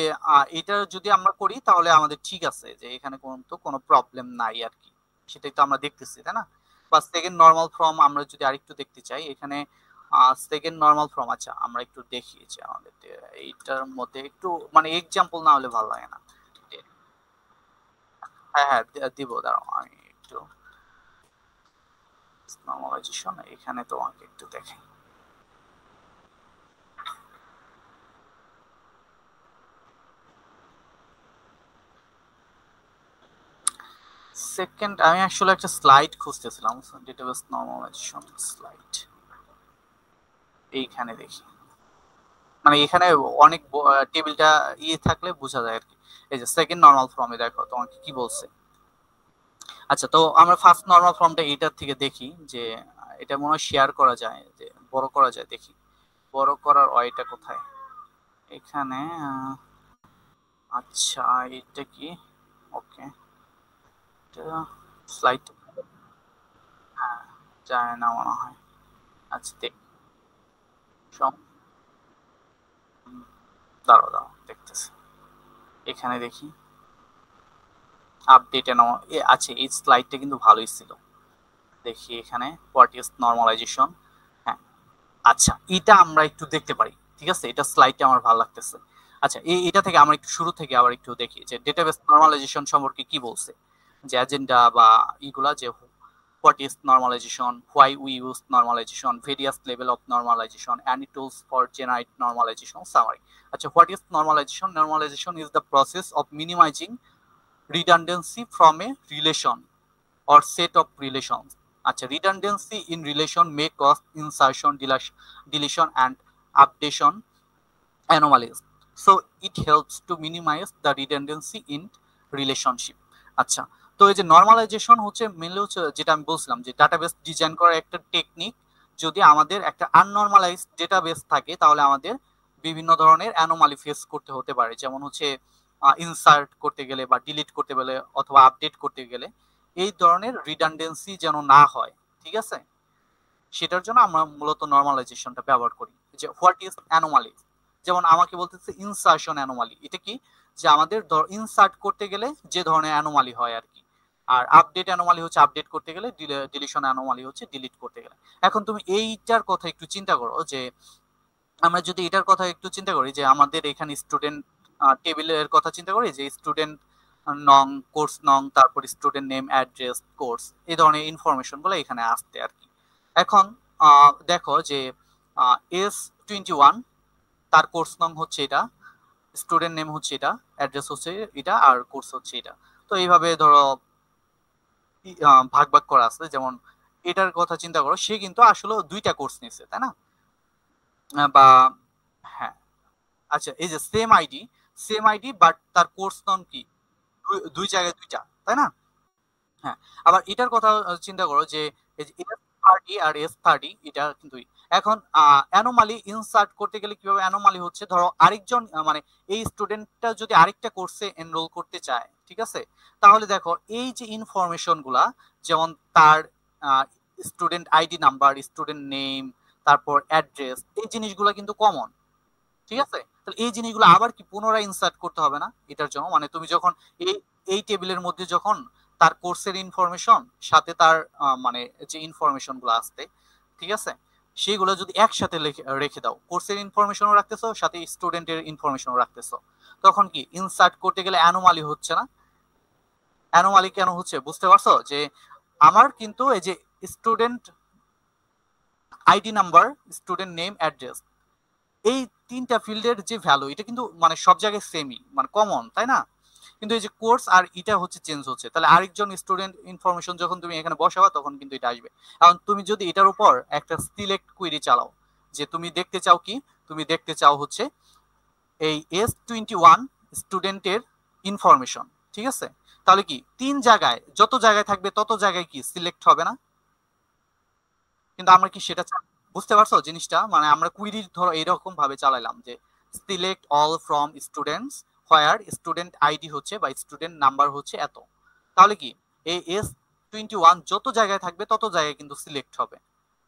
এটা যদি আমরা করি তাহলে আমাদের ঠিক আছে, যে এখানে কোনো প্রবলেম নাই আর কি, সেটাই তো আমরা দেখতেছি, তাই না? বা সেকেন্ড নর্মাল ফর্ম আমরা যদি আরেকটু দেখতে চাই এখানে, সেকেন্ড নর্মাল ফর্ম, আচ্ছা আমরা একটু দেখি যে আমাদের এইটার মধ্যে একটু মানে এক্সাম্পল না হলে ভালো লাগে না। হ্যাঁ হ্যাঁ দিব, দাঁড়াও আমি একটু নর্মালাইজেশন এখানে তোমাকে একটু দেখাই। সেকেন্ড আমি আসলে একটা স্লাইড খুঁজতেছিলাম, ডেটাবেস নর্মালাইজেশন স্লাইড, এইখানে দেখি, মানে এখানে অনেক টেবিলটা ইয়ে থাকলে বোঝা যায় আর কি। এই যে সেকেন্ড নর্মাল ফর্মে দেখো তোমাকে কি বলছে। আচ্ছা, তো আমরা ফার্স্ট নর্মাল ফর্মটা এটার থেকে দেখি যে এটা মনে হয় শেয়ার করা যায়, যে বড় করা যায়, দেখি বড় করার ওয়াইটা কোথায় এখানে। আচ্ছা এটা কি, ওকে, স্লাইড যায় না মনে হয়। আচ্ছা দেখ, দাঁড়াও দাঁড়াও দেখতেছি, এখানে দেখি আপডেট আছে, এই স্লাইডটা কিন্তু ভালোই ছিল। দেখি এখানে হোয়াট ইজ নর্মালাইজেশন। হ্যাঁ, আচ্ছা এটা আমরা একটু দেখতে পারি, ঠিক আছে, এটা স্লাইডটা আমার ভালো লাগতেছে। আচ্ছা এটা থেকে আমরা একটু শুরু থেকে আবার একটু দেখি যে ডেটাবেস নর্মালাইজেশন সম্পর্কে কি বলছে, যে এজেন্ডা বা ইগুলা, যে what is normalization, why we use normalization, various level of normalization, any tools for generate normalization summary. আচ্ছা, what is normalization? Normalization is the process of minimizing redundancy from a relation or set of relations. আচ্ছা, redundancy in relation may cause insertion, deletion and updation anomalies. So it helps to minimize the redundancy in relationship. আচ্ছা, তো এই যে normalisation হচ্ছে mainly হচ্ছে যেটা আমি বলছিলাম যে ডাটাবেস ডিজাইন করার একটা টেকনিক। যদি আমাদের একটা আননর্মালাইজড ডেটাবেস থাকে তাহলে আমাদের বিভিন্ন ধরনের অ্যানোমালি ফেস করতে হতে পারে, যেমন হচ্ছে ইনসার্ট করতে গেলে বা ডিলিট করতে গেলে অথবা আপডেট করতে গেলে এই ধরনের রিডান্ডেন্সি যেন না হয়, ঠিক আছে, সেটার জন্য আমরা মূলত নর্মালাইজেশনটা ব্যবহার করি। যে হোয়াট ইজ অ্যানোমালি, যেমন আমাকে বলতেছে ইনসার্শন অ্যানোমালি, এটা কি, যে আমাদের ইনসার্ট করতে গেলে যে ধরনের অ্যানোমালি হয় আর কি, আর আপডেট অ্যানোমালি হচ্ছে আপডেট করতে গেলে, ডিলিশন অ্যানোমালি হচ্ছে ডিলিট করতে গেলে। এখন তুমি এইটার কথা একটু চিন্তা করো, যে আমরা যদি এটার কথা একটু চিন্তা করি, যে আমাদের এখানে স্টুডেন্ট টেবিলের কথা চিন্তা করি, যে স্টুডেন্ট নং, কোর্স নং, তারপর স্টুডেন্ট নেম, অ্যাড্রেস, কোর্স, এই ধরনের ইনফরমেশন গুলো এখানে আসতে আর কি। এখন দেখো যে S21 তার কোর্স নং হচ্ছে এটা, স্টুডেন্ট নেম হচ্ছে এটা, অ্যাড্রেস হচ্ছে এটা, আর কোর্স হচ্ছে এটা। তো এইভাবে ধরো ভাগ ভাগ করা আছে। যেমন এটার কথা চিন্তা করো, সে কিন্তু আসলে দুইটা কোর্স নিছে, তাই না? বা হ্যাঁ, আচ্ছা এই যে সেম আইডি বাট তার কোর্স নং কি, দুই জায়গায় দুইটা, তাই না? হ্যাঁ, আবার এটার কথা চিন্তা করো যে এই যে S30 আর S30 এটা কিন্তু এখন অ্যানোমালি ইনসার্ট করতে গেলে কিভাবে অ্যানোমালি হচ্ছে, ধরো আরেকজন মানে এই স্টুডেন্টটা যদি আরেকটা কোর্সে এনরোল করতে চায়, ঠিক আছে, তাহলে দেখো এই যে ইনফরমেশন গুলা, যেমন তার student ID number, student name, তারপর অ্যাড্রেস, এই জিনিসগুলো কিন্তু কমন, ঠিক আছে। তাহলে এই জিনিসগুলো আবার কি পুনরায় ইনসার্ট করতে হবে না এটার জন্য, মানে তুমি যখন এই এই টেবিলের মধ্যে যখন তার কোর্সের ইনফরমেশন সাথে তার মানে যে ইনফরমেশন গুলো আসছে, ঠিক আছে, সেইগুলো যদি একসাথে রেখে দাও, কোর্সের ইনফরমেশনও রাখতেছো সাথে স্টুডেন্টের ইনফরমেশনও রাখতেছো, তখন কি ইনসার্ট করতে গেলে অ্যানোমালি হচ্ছে না? অ্যানোমালি কেন হচ্ছে বুঝতে পারছো, যে আমার কিন্তু এই যে student ID number, student name, address, এই তিনটা ফিল্ডের যে ভ্যালু এটা কিন্তু মানে সব জায়গায় সেমই, মানে কমন, তাই না? কিন্তু এই যে কোর্স আর এটা হচ্ছে চেঞ্জ হচ্ছে, তাহলে আরেকজন স্টুডেন্ট ইনফরমেশন যখন তুমি এখানে বসাবা তখন কিন্তু এটা আসবে। এখন তুমি যদি এটার উপর একটা সিলেক্ট কুইরি চালাও, যে তুমি দেখতে চাও কি, তুমি দেখতে চাও হচ্ছে এই S21 স্টুডেন্টের ইনফরমেশন, ঠিক আছে, তাহলে কি তিন জায়গায় যত জায়গায় থাকবে তত জায়গায় কি সিলেক্ট হবে না? কিন্তু আমরা কি সেটা বুঝতে পারছো জিনিসটা, মানে আমরা কুইরি ধরো এইরকম ভাবে চালাইলাম যে select all from students where student ID হচ্ছে বা স্টুডেন্ট নাম্বার হচ্ছে এত, তাহলে কি এই 21 যত জায়গায় থাকবে তত জায়গায় কিন্তু সিলেক্ট হবে।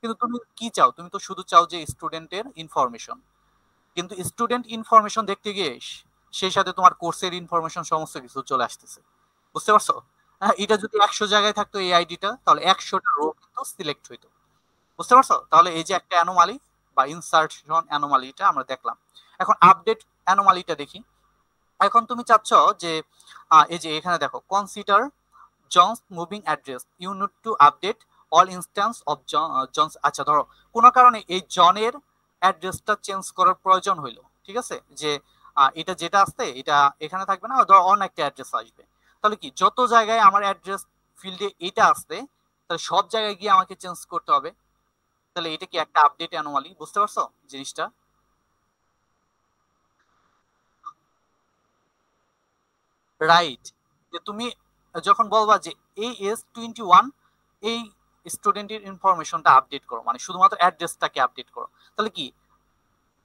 কিন্তু তুমি কি চাও? তুমি তো শুধু চাও যে স্টুডেন্টের ইনফরমেশন, কিন্তু স্টুডেন্ট ইনফরমেশন দেখতে গিয়ে সেই সাথে তোমার কোর্সের ইনফরমেশন সমস্ত কিছু চলে আসতেছে। বুঝতে পারছো? হ্যাঁ, এটা যদি 100 জায়গায় থাকতো এই আইডিটা, তাহলে 100টা রো কিন্তু সিলেক্ট হইতো। বুঝতে পারছো? তাহলে এই যে একটা অ্যানোমালি বা ইনসার্শন অ্যানোমালিটা আমরা দেখলাম। এখন আপডেট অ্যানোমালিটা দেখি। এখন তুমি চাচ্ছ যে এই যে এখানে দেখো, consider John's moving address, you need to update all instance of John's. আচ্ছা ধরো কোনো কারণে এই জনের অ্যাড্রেসটা চেঞ্জ করার প্রয়োজন হইলো, ঠিক আছে, যে এটা যেটা আসছে এটা এখানে থাকবে না, ধরো অন্য একটা অ্যাড্রেস আসবে। তাহলে কি যত জায়গায় আমার অ্যাড্রেস ফিল্ডে এটা আসছে, তাহলে সব জায়গায় গিয়ে আমাকে চেঞ্জ করতে হবে। তাহলে এটা কি একটা আপডেট অ্যানোমালি? বুঝতে পারছো জিনিসটা? রাইট। যে তুমি যখন বলবা যে এই S21 এই স্টুডেন্টের ইনফরমেশনটা আপডেট করো, মানে শুধুমাত্র অ্যাড্রেসটাকে আপডেট করো, তাহলে কি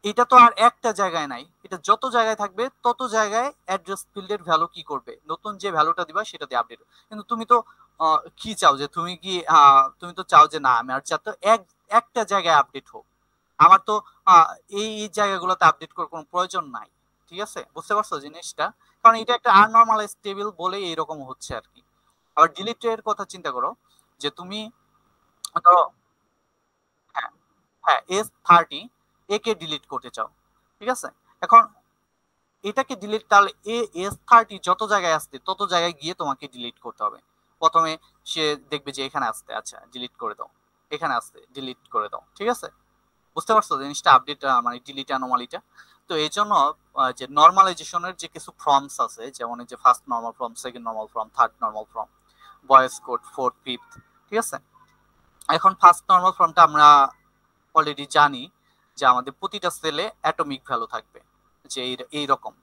এটা তো আর একটা জায়গায় নাই, এটা যত জায়গায় থাকবে তত জায়গায় অ্যাড্রেস ফিল্ডের ভ্যালু কি করবে, নতুন যে ভ্যালুটা দিবা সেটা দিয়ে আপডেট। কিন্তু তুমি তো কি চাও, যে তুমি কি তুমি তো চাও যে না আমি আর চাই তো একটা জায়গায় আপডেট হোক, আমার তো আহ, এই জায়গাগুলোতে আপডেট করার কোনো প্রয়োজন নাই। ঠিক আছে, বুঝতে পারছো জিনিসটা? কারণ এটা একটা আননর্মালাইজ টেবিল বলে এইরকম হচ্ছে আর কি। আবার ডিলিটের কথা চিন্তা করো, যে তুমি ধরো, হ্যাঁ, হ্যাঁ, S30 একে ডিলিট করতে চাও, ঠিক আছে। এখন এটাকে ডিলিট, তাহলে S30 যত জায়গায় আসছে তত জায়গায় গিয়ে তোমাকে ডিলিট করতে হবে। প্রথমে সে দেখবে যে এখানে আসতে, আচ্ছা ডিলিট করে দাও, এখানে আসতে ডিলিট করে দাও, ঠিক আছে। বুঝতে পারছো জিনিসটা? আপডেট মানে ডিলিট অ্যানোমালিটা। তো এই জন্য যে নর্মালাইজেশনের যে কিছু ফর্মস আছে, যেমন এই যে first normal form, second normal form, third normal form, বয়েস কোড, ফোর্থ, ফিফথ, ঠিক আছে। এখন ফার্স্ট নর্মাল ফর্মটা আমরা অলরেডি জানি যে আমাদের প্রতিটা সেলে অ্যাটমিক ভ্যালু থাকবে, যে এই রকম,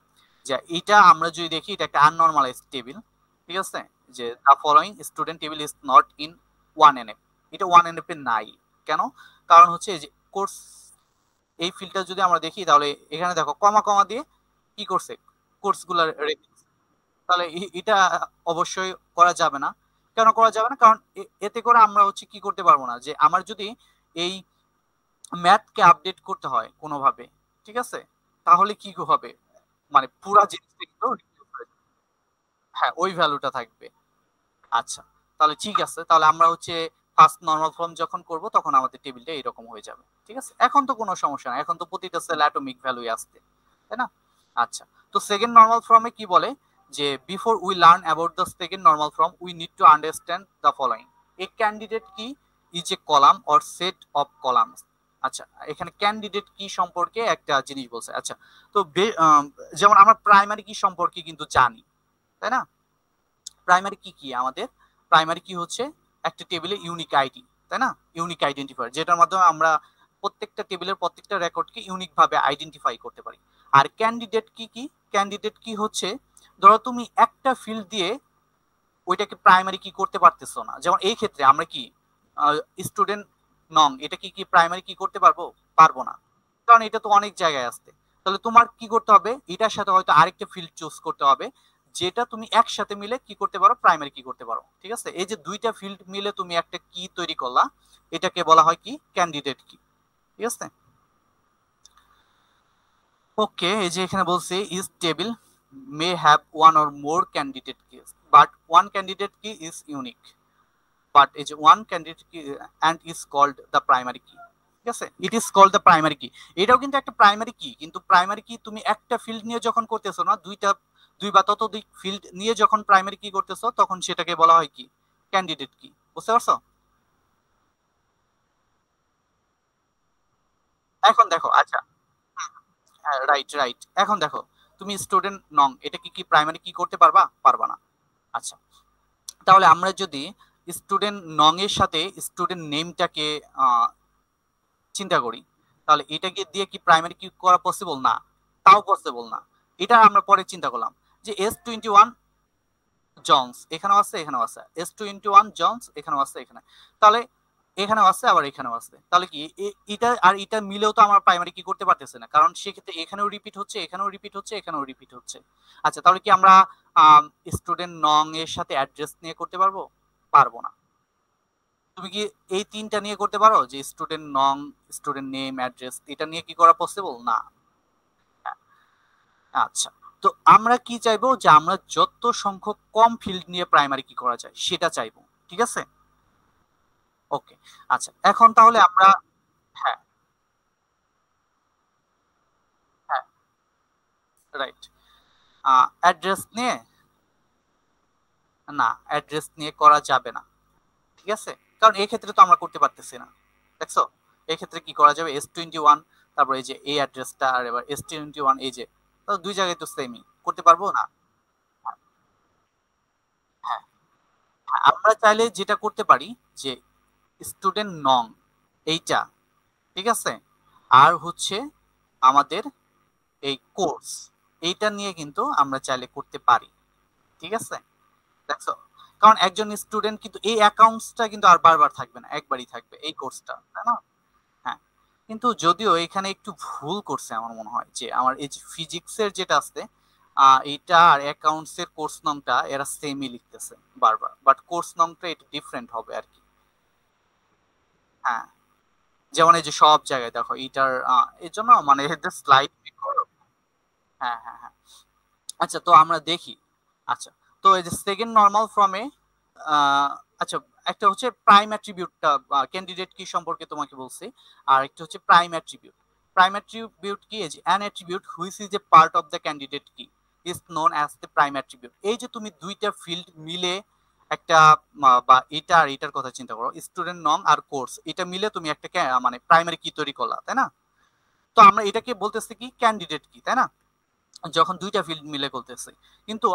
যে এইটা আমরা যদি দেখি এটা একটা আননর্মালাইজ টেবিল, ঠিক আছে। যে the following student table is not in 1NF, এটা 1NF এ নাই। কেন? কারণ হচ্ছে যে কোর্স এই ফিল্ডটা যদি আমরা দেখি, তাহলে এখানে দেখো কমা কমা দিয়ে কি করছে, কোর্স গুলা রেখে দিছে। তাহলে এটা অবশ্যই করা যাবে না। কেন করা যাবে না? কারণ এতে করে আমরা হচ্ছে কি করতে পারবো না, যে আমার যদি এই ম্যাথকে আপডেট করতে হয় কোনোভাবে, ঠিক আছে, তাহলে কি হবে, মানে পুরা জিনিসটা কিন্তু reduce হয়ে যাবে। হ্যাঁ, ওই ভ্যালুটা থাকবে। আচ্ছা, তাহলে ঠিক আছে, তাহলে আমরা হচ্ছে ফার্স্ট নর্মাল ফর্ম যখন করব তখন আমাদের টেবিলটা এরকম হয়ে যাবে, ঠিক আছে। এখন তো কোনো সমস্যা নাই, এখন তো প্রতিটা সেল অ্যাটমিক ভ্যালুই আসছে, তাই না? আচ্ছা, তো সেকেন্ড নর্মাল ফর্মে কি বলে, যে before we learn about the second normal form we need to understand the following, a candidate key is a column or set of columns. আচ্ছা, এখানে ক্যান্ডিডেট কি সম্পর্কে একটা জিনিস বলছে। আচ্ছা, তো যেমন আমরা প্রাইমারি কি সম্পর্কে কিন্তু জানি, তাই না? প্রাইমারি কি কি আমাদের, প্রাইমারি কি হচ্ছে একটা টেবিলে ইউনিক আইডি, তাই না? ইউনিক আইডেন্টিফায়ার, যেটার মাধ্যমে আমরা প্রত্যেকটা টেবিলের প্রত্যেকটা রেকর্ডকে ইউনিক ভাবে আইডেন্টিফাই করতে পারি। আর ক্যান্ডিডেট কি কি, ক্যান্ডিডেট কি হচ্ছে, ধরো তুমি একটা ফিল্ড দিয়ে ওইটাকে প্রাইমারি কি করতে পারতেছো না, যেমন এই ক্ষেত্রে আমরা কি স্টুডেন্ট নং, এটা কি কি প্রাইমারি কি করতে পারবো? পারবো না, কারণ এটা তো অনেক জায়গায় আসছে। তাহলে তোমার কি করতে হবে, এটার সাথে হয়তো আরেকটা ফিল্ড চুজ করতে হবে, যেটা তুমি একসাথে মিলে কি করতে পারো, প্রাইমারি কি করতে পারো, ঠিক আছে। এই যে দুইটা ফিল্ড মিলে তুমি একটা কি তৈরি করলা, এটাকে বলা হয় কি, ক্যান্ডিডেট কি, ঠিক আছে। ওকে, এই যে এখানে বলছে is table may have one or more candidate keys, but one candidate key is unique, but এই যে one candidate key and is called the primary key, ঠিক আছে, it is called the primary key. এটাও কিন্তু একটা primary কি, কিন্তু primary কি তুমি একটা ফিল্ড নিয়ে যখন করতেছো না, দুই বা ততোধিক ফিল্ড নিয়ে যখন প্রাইমারি কি করতেছো, তখন সেটাকে বলা হয় কি, ক্যান্ডিডেট কি। বুঝতে পারছো? এখন দেখো, আচ্ছা, রাইট রাইট, এখন দেখো, তুমি স্টুডেন্ট নং, এটা কি কি প্রাইমারি কি করতে পারবা? পারবা না। আচ্ছা, তাহলে আমরা যদি স্টুডেন্ট নং এর সাথে স্টুডেন্ট নেমটাকে চিন্তা করি, তাহলে এটাকে দিয়ে কি প্রাইমারি কি করা পসিবল? না, তাও পসিবল না। এটা আমরা পরে চিন্তা করলাম, যে S21 জনস এখানেও আছে, এখানেও আছে, S21 জনস এখানেও আছে, এখানে, তাহলে এখানেও আছে, আবার এখানেও আছে, তাহলে কি এটা আর এটা মিলেও তো আমার প্রাইমারি কি করতে পারতেছে না, কারণ সেক্ষেত্রে এখানেও রিপিট হচ্ছে, এখানেও রিপিট হচ্ছে, এখানেও রিপিট হচ্ছে। আচ্ছা, তাহলে কি আমরা স্টুডেন্ট নং এর সাথে অ্যাড্রেস নিয়ে করতে পারবো? পারবো না। তুমি কি এই তিনটা নিয়ে করতে পারো, যে স্টুডেন্ট নং, স্টুডেন্ট নেম, অ্যাড্রেস, এটা নিয়ে কি করা পসিবল না? হ্যাঁ, আচ্ছা। তো আমরা কি চাইবো, যে আমরা যত সংখ্যক কম ফিল্ড নিয়ে প্রাইমারি কি করা যায় সেটা চাইবো, ঠিক আছে? ওকে। আচ্ছা, এখন তাহলে আমরা, হ্যাঁ, হ্যাঁ, রাইট। অ্যাড্রেস নিয়ে, না, অ্যাড্রেস নিয়ে করা যাবে না, ঠিক আছে? কারণ এই ক্ষেত্রে তো আমরা করতে পারতেছি না, দেখছো? এই ক্ষেত্রে কি করা যাবে, S21, তারপর এই যে এই অ্যাড্রেসটা, আর এবার S21, এই যে, তো দুই জায়গায় তো সেমই, করতে পারবো না? হ্যাঁ, হ্যাঁ, হ্যাঁ, আমরা চাইলে যেটা করতে পারি, যে স্টুডেন্ট নং এইটা, ঠিক আছে, আর হচ্ছে আমাদের এই কোর্স, এইটা নিয়ে কিন্তু আমরা চাইলে করতে পারি, ঠিক আছে? দেখছো, কারণ একজন স্টুডেন্ট কিন্তু এই অ্যাকাউন্টসটা কিন্তু আর বারবার থাকবে না, একবারই থাকবে এই কোর্সটা, তাই না? হ্যাঁ। কিন্তু যদিও এখানে একটু ভুল করছে আমার মনে হয়, যে আমার এই যে ফিজিক্সের যেটা আছে, এটা আর অ্যাকাউন্টস এর কোর্স নংটা এরা সেমই লিখতেছে বারবার, বাট কোর্স নংটা একটু ডিফারেন্ট হবে আর কি। হ্যাঁ, যেমন এই যে সব জায়গায় দেখো এটার, এর জন্য মানে স্লাইড করো। হ্যাঁ, হ্যাঁ, হ্যাঁ। আচ্ছা, তো আমরা দেখি। আচ্ছা, তো এই যে সেকেন্ড নর্মাল ফর্মে, আচ্ছা, একটা হচ্ছে প্রাইম অ্যাট্রিবিউটটা, ক্যান্ডিডেট কি সম্পর্কে তোমাকে বলছি, আর একটা হচ্ছে prime attribute. Prime attribute key, এই যে an attribute which is a part of the candidate key is known as the prime attribute. এই যে তুমি দুইটা ফিল্ড মিলে একটা, বা এটা আর এটার কথা চিন্তা করো, স্টুডেন্ট নং আর কোর্স, এটা মিলে তুমি একটা মানে প্রাইমারি কি তৈরি করলা, তাই না? তো আমরা এটাকে বলতেছি কি, ক্যান্ডিডেট কি, তাই না? যখন দুইটা ফিল্ড মিলে করতেছি। কিন্তু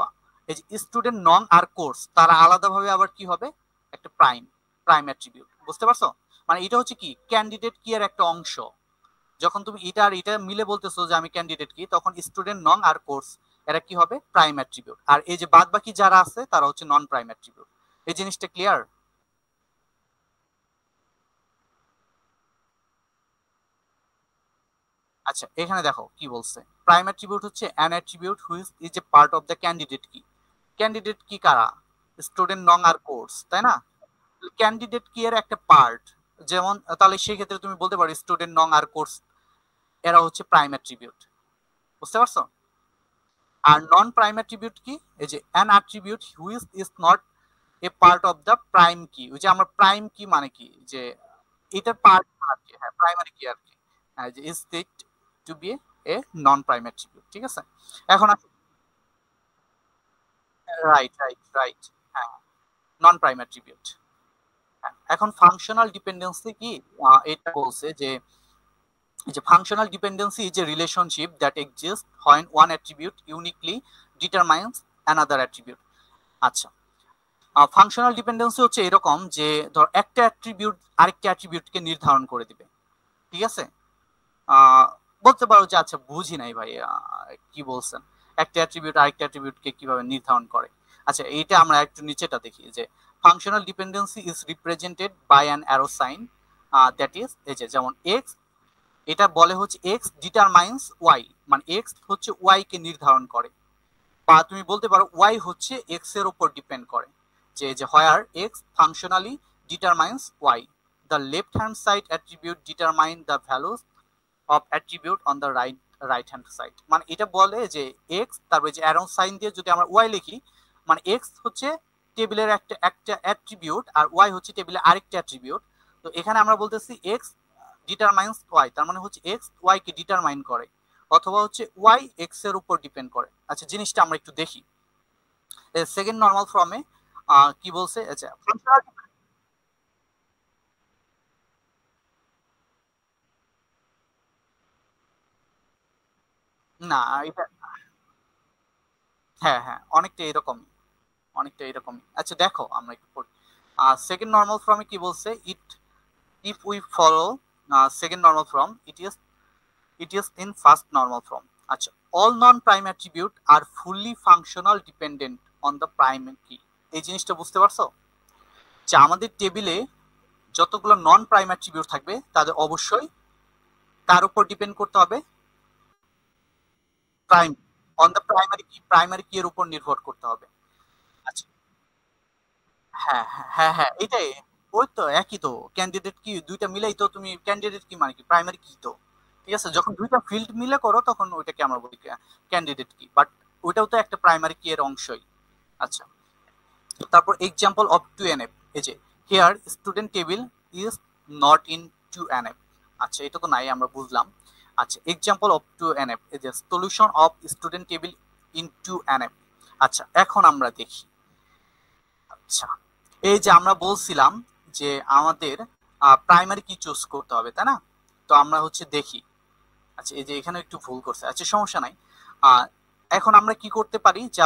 এই যে স্টুডেন্ট নং আর কোর্স, তারা আলাদাভাবে আবার কি হবে, একটা প্রাইম, প্রাইম অ্যাট্রিবিউট, বুঝতে পারছো? মানে এটা হচ্ছে কি, ক্যান্ডিডেট কি এর একটা অংশ। যখন তুমি এটা আর এটা মিলে বলতেছো যে আমি ক্যান্ডিডেট কি, তখন স্টুডেন্ট নং আর কোর্স এরা কি হবে, প্রাইম অ্যাট্রিবিউট, আর এই যে বাদ বাকি যারা আছে তারা হচ্ছে নন প্রাইম অ্যাট্রিবিউট। এই জিনিসটা ক্লিয়ার? আচ্ছা, এখানে দেখো কি বলছে, প্রাইম অ্যাট্রিবিউট হচ্ছে an attribute which is a part of the candidate কি। ক্যান্ডিডেট কি কারা, স্টুডেন্ট নং আর কোর্স, তাই না? ক্যান্ডিডেট কি এর একটা পার্ট। যেমন তাহলে সেই ক্ষেত্রে তুমি বলতে পারো স্টুডেন্ট নং আর কোর্স এরা হচ্ছে প্রাইম অ্যাট্রিবিউট, বুঝতে পারছো? আর নন প্রাইম অ্যাট্রিবিউট কি, এই যে an attribute which is not a part of the prime কি। ওই যে আমরা প্রাইম কি মানে কি, যে এটার পার্ট আর কি, হ্যাঁ, প্রাইমারি কি আর কি, হ্যাঁ, যে is it to be a non prime attribute, ঠিক আছে? এখন রাইট, রাইট, রাইট। হ্যাঁ, নন প্রাইম অ্যাট্রিবিউট। এখন ফাংশনাল ডিপেন্ডেন্সি কি, এটা বলছে যে functional dependency is a relationship that exists when one attribute uniquely determines another attribute. আচ্ছা, ফাংশনাল ডিপেন্ডেন্সি হচ্ছে এরকম, যে ধর একটা অ্যাট্রিবিউট আরেকটা অ্যাট্রিবিউটকে নির্ধারণ করে দিবে, ঠিক আছে? আহ, বলতে পারো যে আচ্ছা বুঝি নাই ভাই, কি বলছেন, একটা অ্যাট্রিবিউট আরেকটা অ্যাট্রিবিউটকে কিভাবে নির্ধারণ করে। আচ্ছা, এইটা আমরা একটু নিচেটা দেখি, যে functional dependency is represented by an arrow sign, that is, এই যে যেমন এক্স, এটা বলে হচ্ছে এক্স ডিটারমাইন্স ওয়াই, মানে এক্স হচ্ছে ওয়াই কে নির্ধারণ করে, বা তুমি বলতে পারো ওয়াই হচ্ছে এক্স এর উপর ডিপেন্ড করে, যে where X functionally determines Y, the left hand side attribute determine the values of attribute on the right hand side. মানে এটা বলে যে এক্স, তারপরে যে অ্যারো সাইন দিয়ে যদি আমরা ওয়াই লিখি, মানে এক্স হচ্ছে টেবিলের একটা একটা অ্যাট্রিবিউট, আর ওয়াই হচ্ছে টেবিলের আরেকটা অ্যাট্রিবিউট। তো এখানে আমরা বলতেছি এক্স ডিটারমাইন্স ওয়াই, তার মানে হচ্ছে এক্স ওয়াই কে ডিটারমাইন করে, অথবা হচ্ছে ওয়াই এক্স এর উপর ডিপেন্ড করে। আচ্ছা, জিনিসটা আমরা একটু দেখি সেকেন্ড নর্মাল ফর্মে কি বলছে। আচ্ছা, না, এটা, হ্যাঁ, হ্যাঁ, অনেকটা এরকমই, অনেকটা এরকমই। আচ্ছা, দেখো আমরা একটু পড়ি। সেকেন্ড নর্মাল ফর্মে কি বলছে, ইট, if we follow second normal form, it is in first normal form. আচ্ছা, all non prime attribute are fully functional dependent on the prime key। এই জিনিসটা বুঝতে পারছো, যে আমাদের টেবিলে যতগুলো নন প্রাইম অ্যাট্রিবিউট থাকবে তাদের অবশ্যই তার উপর ডিপেন্ড করতে হবে, প্রাইম, অন দ্য প্রাইমারি কি এর উপর নির্ভর করতে হবে। আচ্ছা, হ্যাঁ, হ্যাঁ, হ্যাঁ, হ্যাঁ, এটাই, ওই তো একই তো, ক্যান্ডিডেট কি দুইটা মিলাই তো, তুমি ক্যান্ডিডেট কি মানে কি প্রাইমারি কি তো, ঠিক আছে, যখন দুইটা ফিল্ড মিলে করো তখন ওইটাকে আমরা বলি ক্যান্ডিডেট কি, বাট ওইটাও তো একটা প্রাইমারি কি এর অংশই। আচ্ছা, তারপর example of two N F, এই যে here student table is not in two N F. আচ্ছা, এটা তো নাই, আমরা বুঝলাম। আচ্ছা, example of two N F, এই যে solution of student table in two N F. আচ্ছা, এখন আমরা দেখি। আচ্ছা, এই যে আমরা বলছিলাম যে আমাদের প্রাইমারি কি চুজ করতে হবে, তাই না? তো আমরা হচ্ছে দেখি। আচ্ছা, এই যে এখানে একটু ভুল করছে, আচ্ছা সমস্যা নাই। আহ, এখন আমরা কি করতে পারি যে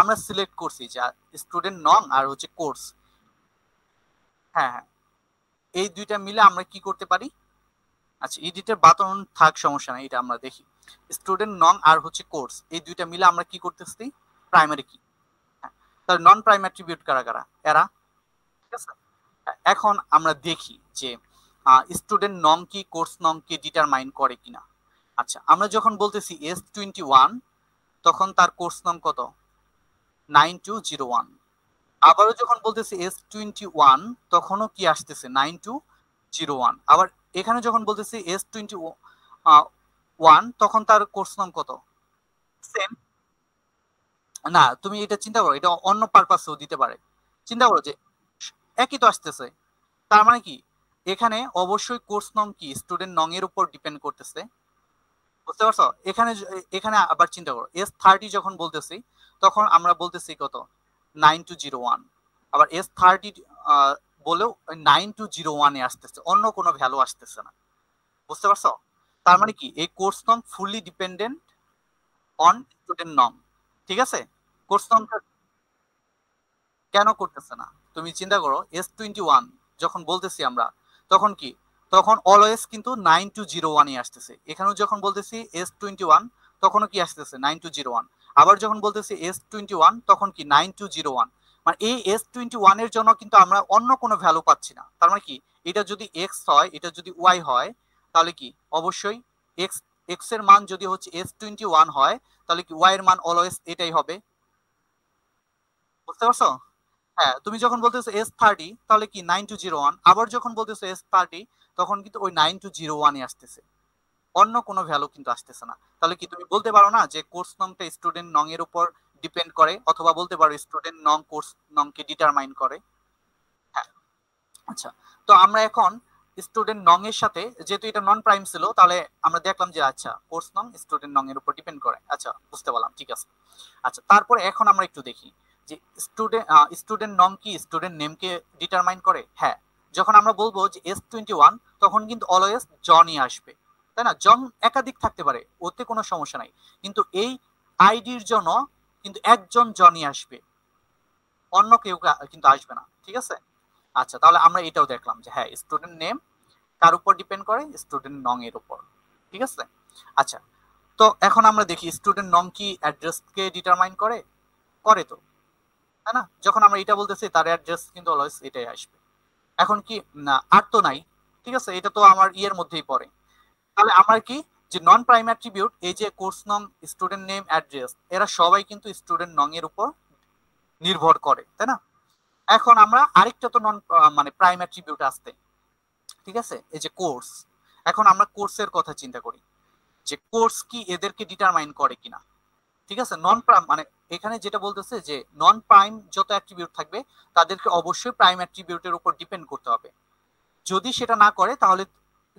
আমরা সিলেক্ট করছি যে স্টুডেন্ট নং আর হচ্ছে কোর্স। হ্যাঁ হ্যাঁ, এই দুইটা মিলে আমরা কি করতে পারি। আচ্ছা, এডিটের বাটন থাক, সমস্যা নাই, এটা আমরা দেখি। স্টুডেন্ট নং আর হচ্ছে কোর্স, এই দুইটা মিলে আমরা কি করতেছি, প্রাইমারি কি। হ্যাঁ, তাহলে নন প্রাইম অ্যাট্রিবিউট কারা কারা, এরা। ঠিক আছে, এখন আমরা দেখি যে স্টুডেন্ট নং কি কোর্স নং কি ডিটারমাইন করে কিনা। আচ্ছা, আমরা যখন বলতেছি S21, তখন তার কোর্স নং কত, 9201। আবারও যখন বলতেছি S21, তখনও কি আসতেছে, 9201। আবার এখানে যখন বলতেছি S21, তখন তার কোর্স নং কত, সেম। না, তুমি এটা চিন্তা করো, এটা অন্য পারপাসেও দিতে পারে। চিন্তা করো যে একই তো আসতেছে, তার মানে কি এখানে অবশ্যই কোর্স নং কি স্টুডেন্ট নং এর উপর ডিপেন্ড করতেছে। বুঝতে পারছো? এখানে আবার চিন্তা করো, S30 যখন বলতেছি, তখন আমরা বলতেছি কত, 9201। আবার S30 বলেও 9201 এ আসতেছে, অন্য কোনো ভ্যালু আসতেছে না। বুঝতে পারছো? তার মানে কি এই কোর্স নং ফুললি ডিপেন্ডেন্ট অন স্টুডেন্ট নং। ঠিক আছে, কোর্স নং কেন করতেছে না, তুমি চিন্তা করো। S21 যখন বলতেছি আমরা, তখন কি, তখন অলওয়েজ কিন্তু 9201 আসতেছে। এখানেও যখন বলতেছি S21, তখনও কি আসতেছে, 9201। আবার যখন বলতেছি S21, তখন কি 9201। মানে এই S21 এর জন্য কিন্তু আমরা অন্য কোনো ভ্যালু পাচ্ছি না। তার মানে কি, এটা যদি এক্স হয়, এটা যদি ওয়াই হয়, তাহলে কি অবশ্যই এক্স, এক্স এর মান যদি হচ্ছে S21 হয়, তাহলে কি ওয়াই এর মান অলওয়েজ এটাই হবে। বুঝতে পারছো? হ্যাঁ, তুমি যখন বলতেছো S30, তাহলে কি 9201। আবার যখন বলতেছো S30, তখন কিন্তু ওই 9201 আসতেছে, অন্য কোনো ভ্যালু কিন্তু আসতেছে না। তাহলে কি তুমি বলতে পারো না যে কোর্স নংটা স্টুডেন্ট নং এর উপর ডিপেন্ড করে, অথবা বলতে পারো স্টুডেন্ট নং কোর্স নং কে ডিটারমাইন করে। হ্যাঁ। আচ্ছা, তো আমরা এখন স্টুডেন্ট নং এর সাথে, যেহেতু এটা নন প্রাইম ছিল, তাহলে আমরা দেখলাম যে আচ্ছা কোর্স নং স্টুডেন্ট নং এর উপর ডিপেন্ড করে। আচ্ছা, বুঝতে পারলাম, ঠিক আছে। আচ্ছা, তারপরে এখন আমরা একটু দেখি যে স্টুডেন্ট নং কি স্টুডেন্ট নেম কে ডিটারমাইন করে। হ্যাঁ, যখন আমরা বলবো যে S21, তখন কিন্তু অলওয়েজ জনই আসবে, তাই না? জন একাধিক থাকতে পারে, ওতে কোনো সমস্যা নাই, কিন্তু এই আইডির জন্য কিন্তু একজন জনই আসবে, অন্য কেউ কিন্তু আসবে না। ঠিক আছে। আচ্ছা, তাহলে আমরা এটাও দেখলাম যে হ্যাঁ, স্টুডেন্ট নেম কার উপর ডিপেন্ড করে, স্টুডেন্ট নং এর উপর। ঠিক আছে। আচ্ছা, তো এখন আমরা দেখি স্টুডেন্ট নং কি অ্যাড্রেস কে ডিটারমাইন করে, করে তো, তাই না? যখন আমরা এটা বলতেছি, তার অ্যাড্রেস কিন্তু অলওয়েজ এটাই আসবে। এখন কি, না আর তো নাই। ঠিক আছে, এটা তো আমার ইয়ের মধ্যেই পড়ে। তাহলে আমার কি, যে নন প্রাইম অ্যাট্রিবিউট, এই যে কোর্স নং, স্টুডেন্ট নেম, অ্যাড্রেস, এরা সবাই কিন্তু স্টুডেন্ট নং এর উপর নির্ভর করে, তাই না? এখন আমরা আরেকটা তো নন মানে প্রাইম অ্যাট্রিবিউট আসতে, ঠিক আছে, এই যে কোর্স। এখন আমরা কোর্সের কথা চিন্তা করি যে কোর্স কি এদেরকে ডিটারমাইন করে কিনা। ঠিক আছে, নন প্রাইম মানে এখানে যেটা বলতেছে যে নন প্রাইম যত অ্যাট্রিবিউট থাকবে, তাদেরকে অবশ্যই প্রাইম অ্যাট্রিবিউটের উপর ডিপেন্ড করতে হবে। যদি সেটা না করে, তাহলে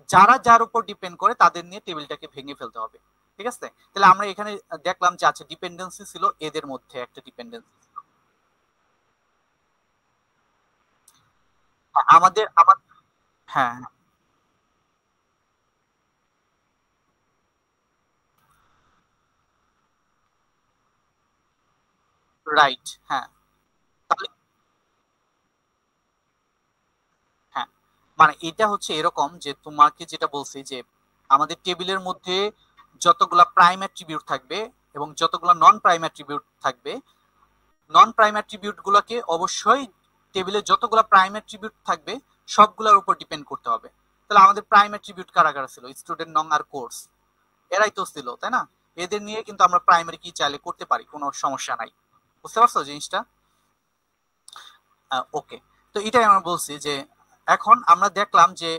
যারা যার উপর ডিপেন্ড করে তাদের নিয়ে টেবিলটাকে ভেঙে ফেলতে হবে। ঠিক আছে, তাহলে আমরা এখানে দেখলাম যে আচ্ছা ডিপেন্ডেন্সি ছিল, এদের মধ্যে একটা ডিপেন্ডেন্সি। আমাদের আমার হ্যাঁ, রাইট, হ্যাঁ। তাহলে হ্যাঁ, মানে এটা হচ্ছে এরকম যে তোমাকে যেটা বলছি যে আমাদের টেবিলের মধ্যে যতগুলা প্রাইম অ্যাট্রিবিউট থাকবে এবং যতগুলা নন প্রাইম অ্যাট্রিবিউট থাকবে, নন প্রাইম অ্যাট্রিবিউট গুলাকে অবশ্যই টেবিলে যতগুলা প্রাইম অ্যাট্রিবিউট থাকবে সবগুলোর উপর ডিপেন্ড করতে হবে। তাহলে আমাদের প্রাইম অ্যাট্রিবিউট কারা কারা ছিল, স্টুডেন্ট নং আর কোর্স, এরাই তো ছিল, তাই না? এদের নিয়ে কিন্তু আমরা প্রাইমারি কি চাইলে করতে পারি, কোনো সমস্যা নাই। বুঝতে পারছো জিনিসটা? ওকে। তো এটাই আমরা বলছি যে এখন আমরা দেখলাম যে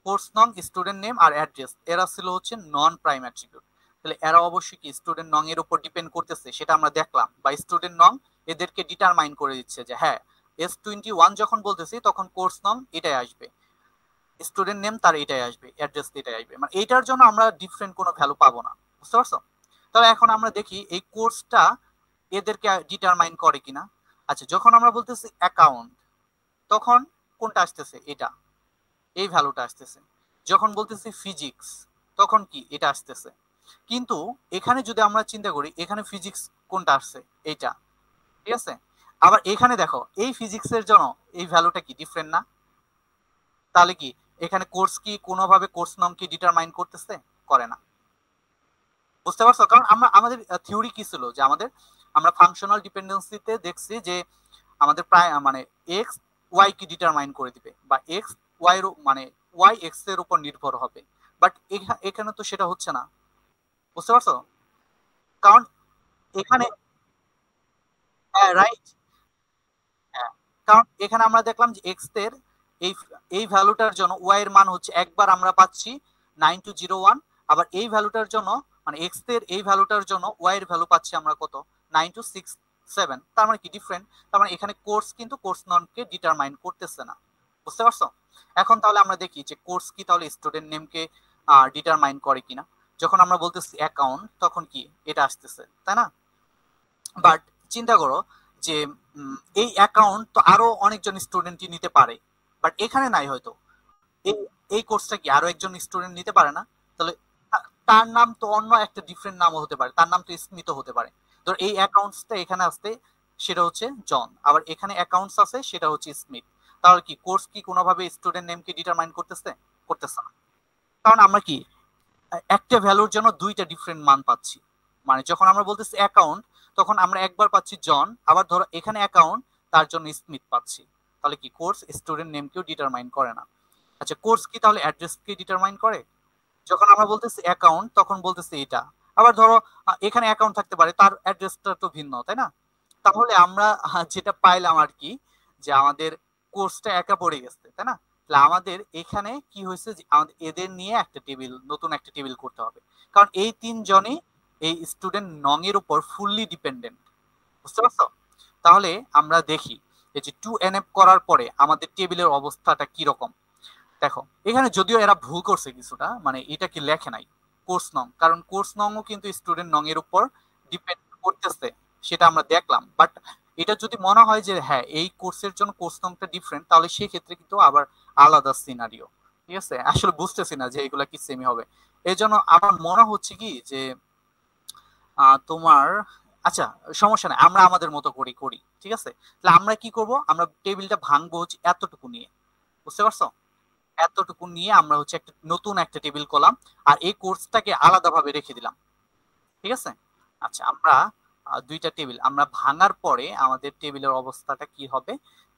কোর্স নং, স্টুডেন্ট নেম আর অ্যাড্রেস এরা ছিল হচ্ছে নন প্রাইম অ্যাট্রিবিউট। তাহলে এরা অবশ্যই কি স্টুডেন্ট নং এর উপর ডিপেন্ড করতেছে সেটা আমরা দেখলাম, বা স্টুডেন্ট নং এদেরকে ডিটারমাইন করে দিচ্ছে যে হ্যাঁ S21 যখন বলতেছি তখন কোর্স নং এটাই আসবে, স্টুডেন্ট নেম তার এটাই আসবে, অ্যাড্রেস এটাই আসবে, মানে এইটার জন্য আমরা ডিফারেন্ট কোনো ভ্যালু পাবো না। বুঝতে পারছো? তাহলে এখন আমরা দেখি এই কোর্সটা এদেরকে ডিটারমাইন করে কিনা। আচ্ছা, যখন আমরা বলতেছি অ্যাকাউন্ট তখন কোনটা আসতেছে? এটা, এই ভ্যালুটা আসতেছে। যখন বলতেছি ফিজিক্স তখন কি এটা আসতেছে। কিন্তু এখানে যদি আমরা চিন্তা করি এখানে ফিজিক্স কোনটা আসছে? এইটা, ঠিক আছে। আবার এখানে দেখো এই ফিজিক্সের জন্য এই ভ্যালুটা কি ডিফারেন্ট না? তাহলে কি এখানে কোর্স কি কোনোভাবে কোর্স নং কি ডিটারমাইন করতেছে? করে না। বুঝতে পারছো? কারণ আমরা আমাদের থিওরি কি ছিল যে আমরা ফাংশনাল ডিপেন্ডেন্সিতে দেখছি যে আমাদের প্রায় মানে এক্স ওয়াই কি ডিটারমাইন করে দিবে, বা এক্স ওয়াই এর মানে ওয়াই এক্স এর উপর নির্ভর হবে। বাট এখানে তো সেটা হচ্ছে না। বুঝতে পারছো? কারণ এখানে, হ্যাঁ রাইট, হ্যাঁ, কারণ এখানে আমরা দেখলাম যে এক্স এর এই এই ভ্যালুটার জন্য ওয়াই এর মান হচ্ছে একবার আমরা পাচ্ছি 9201, আবার এই ভ্যালুটার জন্য মানে এক্স এর এই ভ্যালুটার জন্য ওয়াই এর ভ্যালু পাচ্ছি আমরা কত? 9267। তার মানে কি ডিফারেন্ট, তার মানে এখানে কোর্স কিন্তু কোর্স নন কে ডিটারমাইন করতেছে না। বুঝতে পারছো? এখন তাহলে আমরা দেখি যে কোর্স কি তাহলে স্টুডেন্ট নেমকে ডিটারমাইন করে কিনা। যখন আমরা বলতেছি অ্যাকাউন্ট তখন কি এটা আসতেছে, তাই না? বাট চিন্তা করো যে এই অ্যাকাউন্ট তো আরো অনেকজন স্টুডেন্টই নিতে পারে, বাট এখানে নাই হয়তো। এই এই কোর্সটা কি আরো একজন স্টুডেন্ট নিতে পারে না? তাহলে তার নাম তো অন্য একটা ডিফারেন্ট নামও হতে পারে, তার নাম তো স্মিথও হতে পারে। ধর এই অ্যাকাউন্টসটা এখানে আসতে সেটা হচ্ছে জন, আবার এখানে অ্যাকাউন্টস আছে সেটা হচ্ছে স্মিথ। তাহলে কি কোর্স কি কোনোভাবে স্টুডেন্ট নেমকে ডিটারমাইন করতেছে? করতেছে না। কারণ আমরা কি একটা ভ্যালুর জন্য দুইটা ডিফারেন্ট মান পাচ্ছি। মানে যখন আমরা বলতেছি অ্যাকাউন্ট তখন আমরা একবার পাচ্ছি জন, আবার ধরো এখানে অ্যাকাউন্ট তার জন্য স্মিথ পাচ্ছি। তাহলে কি কোর্স স্টুডেন্ট নেমকেও ডিটারমাইন করে না। আচ্ছা, কোর্স কি তাহলে অ্যাড্রেস কি ডিটারমাইন করে? যখন আমরা বলতেছি অ্যাকাউন্ট তখন বলতেছি এটা, আবার ধরো এখানে অ্যাকাউন্ট থাকতে পারে তার অ্যাড্রেসটা তো ভিন্ন, তাই না? তাহলে আমরা যেটা পাইলাম আর কি, যে আমাদের কোর্সটা একা পড়ে গেছে, তাই না? তাহলে আমাদের এখানে কি হয়েছে যে আমাদের এদের নিয়ে একটা টেবিল, নতুন একটা টেবিল করতে হবে। কারণ এই তিনজনই এই স্টুডেন্ট নং এর উপর ফুললি ডিপেন্ডেন্ট। বুঝতে পারছো? তাহলে আমরা দেখি এই যে 2NF করার পরে আমাদের টেবিলের অবস্থাটা কি রকম। দেখো এখানে যদিও এরা ভুল করছে কিছুটা, মানে এটা কি লেখে নাই কোর্স নং, কারণ কোর্স নংও কিন্তু স্টুডেন্ট নং এর উপর ডিপেন্ড করতেছে, সেটা আমরা দেখলাম। বাট এটা যদি মনে হয় যে হ্যাঁ এই কোর্সের জন্য কোর্স নংটা ডিফারেন্ট, তাহলে সেই ক্ষেত্রে কিন্তু আবার আলাদা সিনারিও। ঠিক আছে, আসলে বুঝতেছি না যে এগুলা কি সেমি হবে। এই জন্য আমার মনে হচ্ছে কি যে তোমার, আচ্ছা সমস্যা নাই, আমরা আমাদের মতো করি করি ঠিক আছে। তাহলে আমরা কি করব, আমরা টেবিলটা ভাঙবো হচ্ছে এতটুকু নিয়ে। বুঝতে পারছো? এতটুকু নিয়ে আমরা হচ্ছে একটা নতুন একটা টেবিল করলাম, আর এই কোর্সটাকে আলাদাভাবে রেখে দিলাম। ঠিক আছে। আচ্ছা, আমরা দুইটা টেবিল আমরা ভাঙার পরে আমাদের টেবিলের অবস্থাটা কি হবে,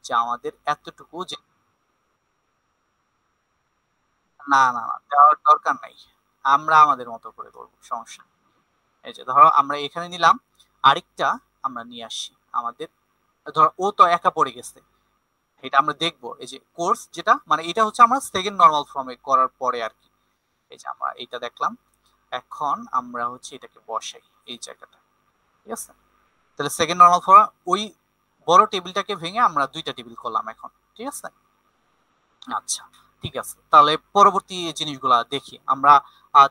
যে আমাদের এতটুকু যে, না না না দেওয়ার দরকার নাই, আমরা আমাদের মতো করে করবো, সমস্যা নেই। এই যে ধরো আমরা এখানে নিলাম, আরেকটা আমরা নিয়ে আসি আমাদের, ধরো ও তো একা পড়ে গেছে, এটা আমরা দেখবো। এই যে কোর্স যেটা মানে এটা হচ্ছে আমরা সেকেন্ড নর্মাল ফর্মে করার পরে আর কি। এই যে আমরা এটা দেখলাম, এখন আমরা হচ্ছে এটাকে বসাই এই জায়গাটা। ঠিক আছে, তাহলে সেকেন্ড নর্মাল ফর্ম ওই বড় টেবিলটাকে ভেঙে আমরা দুইটা টেবিল করলাম এখন। ঠিক আছে। আচ্ছা, ঠিক আছে, তাহলে পরবর্তী জিনিসগুলা দেখি আমরা।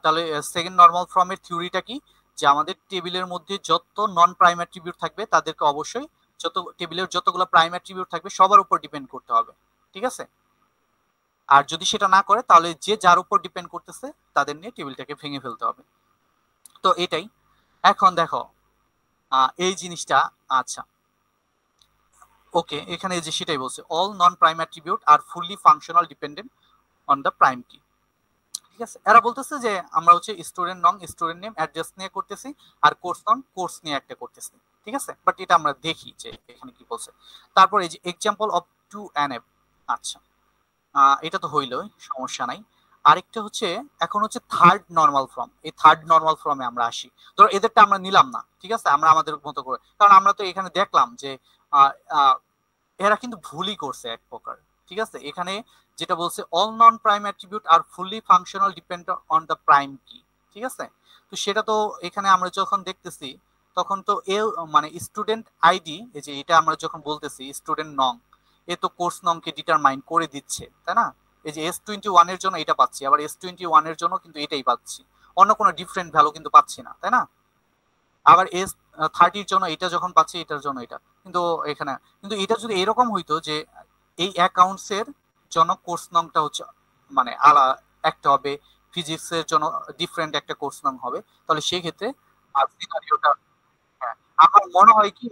তাহলে সেকেন্ড নর্মাল ফর্মের থিওরিটা কি, যে আমাদের টেবিলের মধ্যে যত নন প্রাইম অ্যাট্রিবিউট থাকবে তাদেরকে অবশ্যই যত টেবিলের যতগুলো প্রাইম অ্যাট্রিবিউট থাকবে সবার উপর ডিপেন্ড করতে হবে। ঠিক আছে। আর যদি সেটা না করে তাহলে যে যার উপর ডিপেন্ড করতেছে তাদের নিয়ে টেবিলটাকে ভেঙে ফেলতে হবে। তো এটাই। এখন দেখো এই জিনিসটা, আচ্ছা ওকে, এখানে যে সেটাই বলছে all non prime attribute are fully functional dependent on the prime key. ঠিক আছে, এরা বলতেছে যে আমরা হচ্ছে স্টুডেন্ট নং স্টুডেন্ট নেম অ্যাড্রেস নিয়ে করতেছি, আর কোর্স নং কোর্স নিয়ে একটা করতেছি। ঠিক আছে, বাট এটা আমরা দেখি যে এখানে কি বলছে। তারপর এই যে এক্সাম্পল অফ 2NF। আচ্ছা, এটা তো হইলই, সমস্যা নাই। আরেকটা হচ্ছে এখন হচ্ছে থার্ড নর্মাল ফর্ম। এই থার্ড নর্মাল ফর্মে আমরা আসি। ধরো এদেরটা আমরা নিলাম না, ঠিক আছে, আমরা আমাদের মতো করে, কারণ আমরা তো এখানে দেখলাম যে এরা কিন্তু ভুলই করছে এক প্রকার, ঠিক আছে। এখানে যেটা বলছে all non prime attribute are fully functional depend on the prime key, ঠিক আছে। তো সেটা তো এখানে আমরা যখন দেখতেছি তখন তো এ মানে স্টুডেন্ট আইডি, এই যে এটা আমরা যখন বলতেছি স্টুডেন্ট নং, এ তো কোর্স নং কে ডিটারমাইন করে দিচ্ছে, তাই না। এই যে S21 এর জন্য এটা পাচ্ছি, আবার S21 এর জন্য কিন্তু এটাই পাচ্ছি, অন্য কোনো ডিফারেন্ট ভ্যালু কিন্তু পাচ্ছি না, তাই না। আবার S30 জন্য এটা যখন পাচ্ছি এটার জন্য এটা কিন্তু এখানে, কিন্তু এটা যদি এরকম হইতো যে এই অ্যাকাউন্টস এর জন্য কোর্স নংটা হচ্ছে মানে আলাদা একটা হবে, ফিজিক্স এর জন্য ডিফারেন্ট একটা কোর্স নং হবে, তাহলে সেই ক্ষেত্রে সিনারিওটা, হ্যাঁ আমার মনে হয় কি,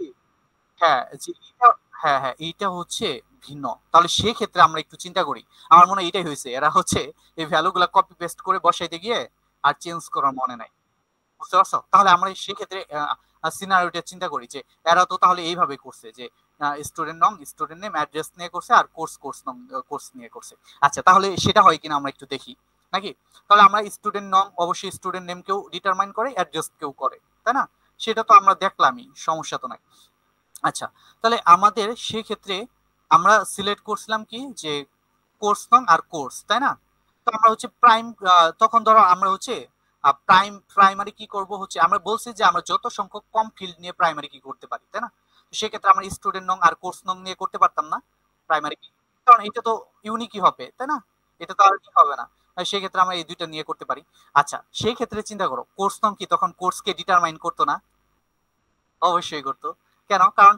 হ্যাঁ যে এটা, হ্যাঁ হ্যাঁ এইটা হচ্ছে ভিন্ন, তাহলে সেই ক্ষেত্রে আমরা একটু চিন্তা করি। আমার মনে হয় এটাই হয়েছে, এরা হচ্ছে এই ভ্যালুগুলা কপি পেস্ট করে বসাইতে গিয়ে আর চেঞ্জ করার মনে নাই, বুঝতে পারছো। তাহলে আমরা সেক্ষেত্রে সিনারিওটা চিন্তা করি যে এরা তো তাহলে এইভাবে করছে যে স্টুডেন্ট নং স্টুডেন্ট নেম অ্যাড্রেস নিয়ে করছে আর কোর্স কোর্স নং কোর্স নিয়ে করছে। আচ্ছা তাহলে সেটা হয় কিনা আমরা একটু দেখি নাকি। তাহলে আমরা স্টুডেন্ট নং অবশ্যই স্টুডেন্ট নেম কেও ডিটারমাইন করে অ্যাড্রেস কেও করে, তাই না। সেটা তো আমরা দেখলামই, সমস্যা তো নাই। আচ্ছা তাহলে আমাদের সেক্ষেত্রে আমরা সিলেক্ট করছিলাম কি যে কোর্স নং আর কোর্স, তাই না। তো আমরা হচ্ছে প্রাইম, তখন ধরো আমরা হচ্ছে প্রাইমারি কি করব হচ্ছে আমরা বলছি যে আমরা যত সংখ্যক কম ফিল্ড নিয়ে প্রাইমারি কি করতে পারি, তাই না। তো সেক্ষেত্রে আমরা স্টুডেন্ট নং আর কোর্স নং নিয়ে করতে পারতাম না প্রাইমারি কি, কারণ এটা তো ইউনিকই হবে, তাই না। এটা তো আর কি হবে না, সেই ক্ষেত্রে আমরা এই দুইটা নিয়ে করতে পারি। আচ্ছা সেই ক্ষেত্রে চিন্তা করো কোর্স নং কি তখন কোর্সকে ডিটারমাইন করতো না, অবশ্যই করতো। কেন, কারণ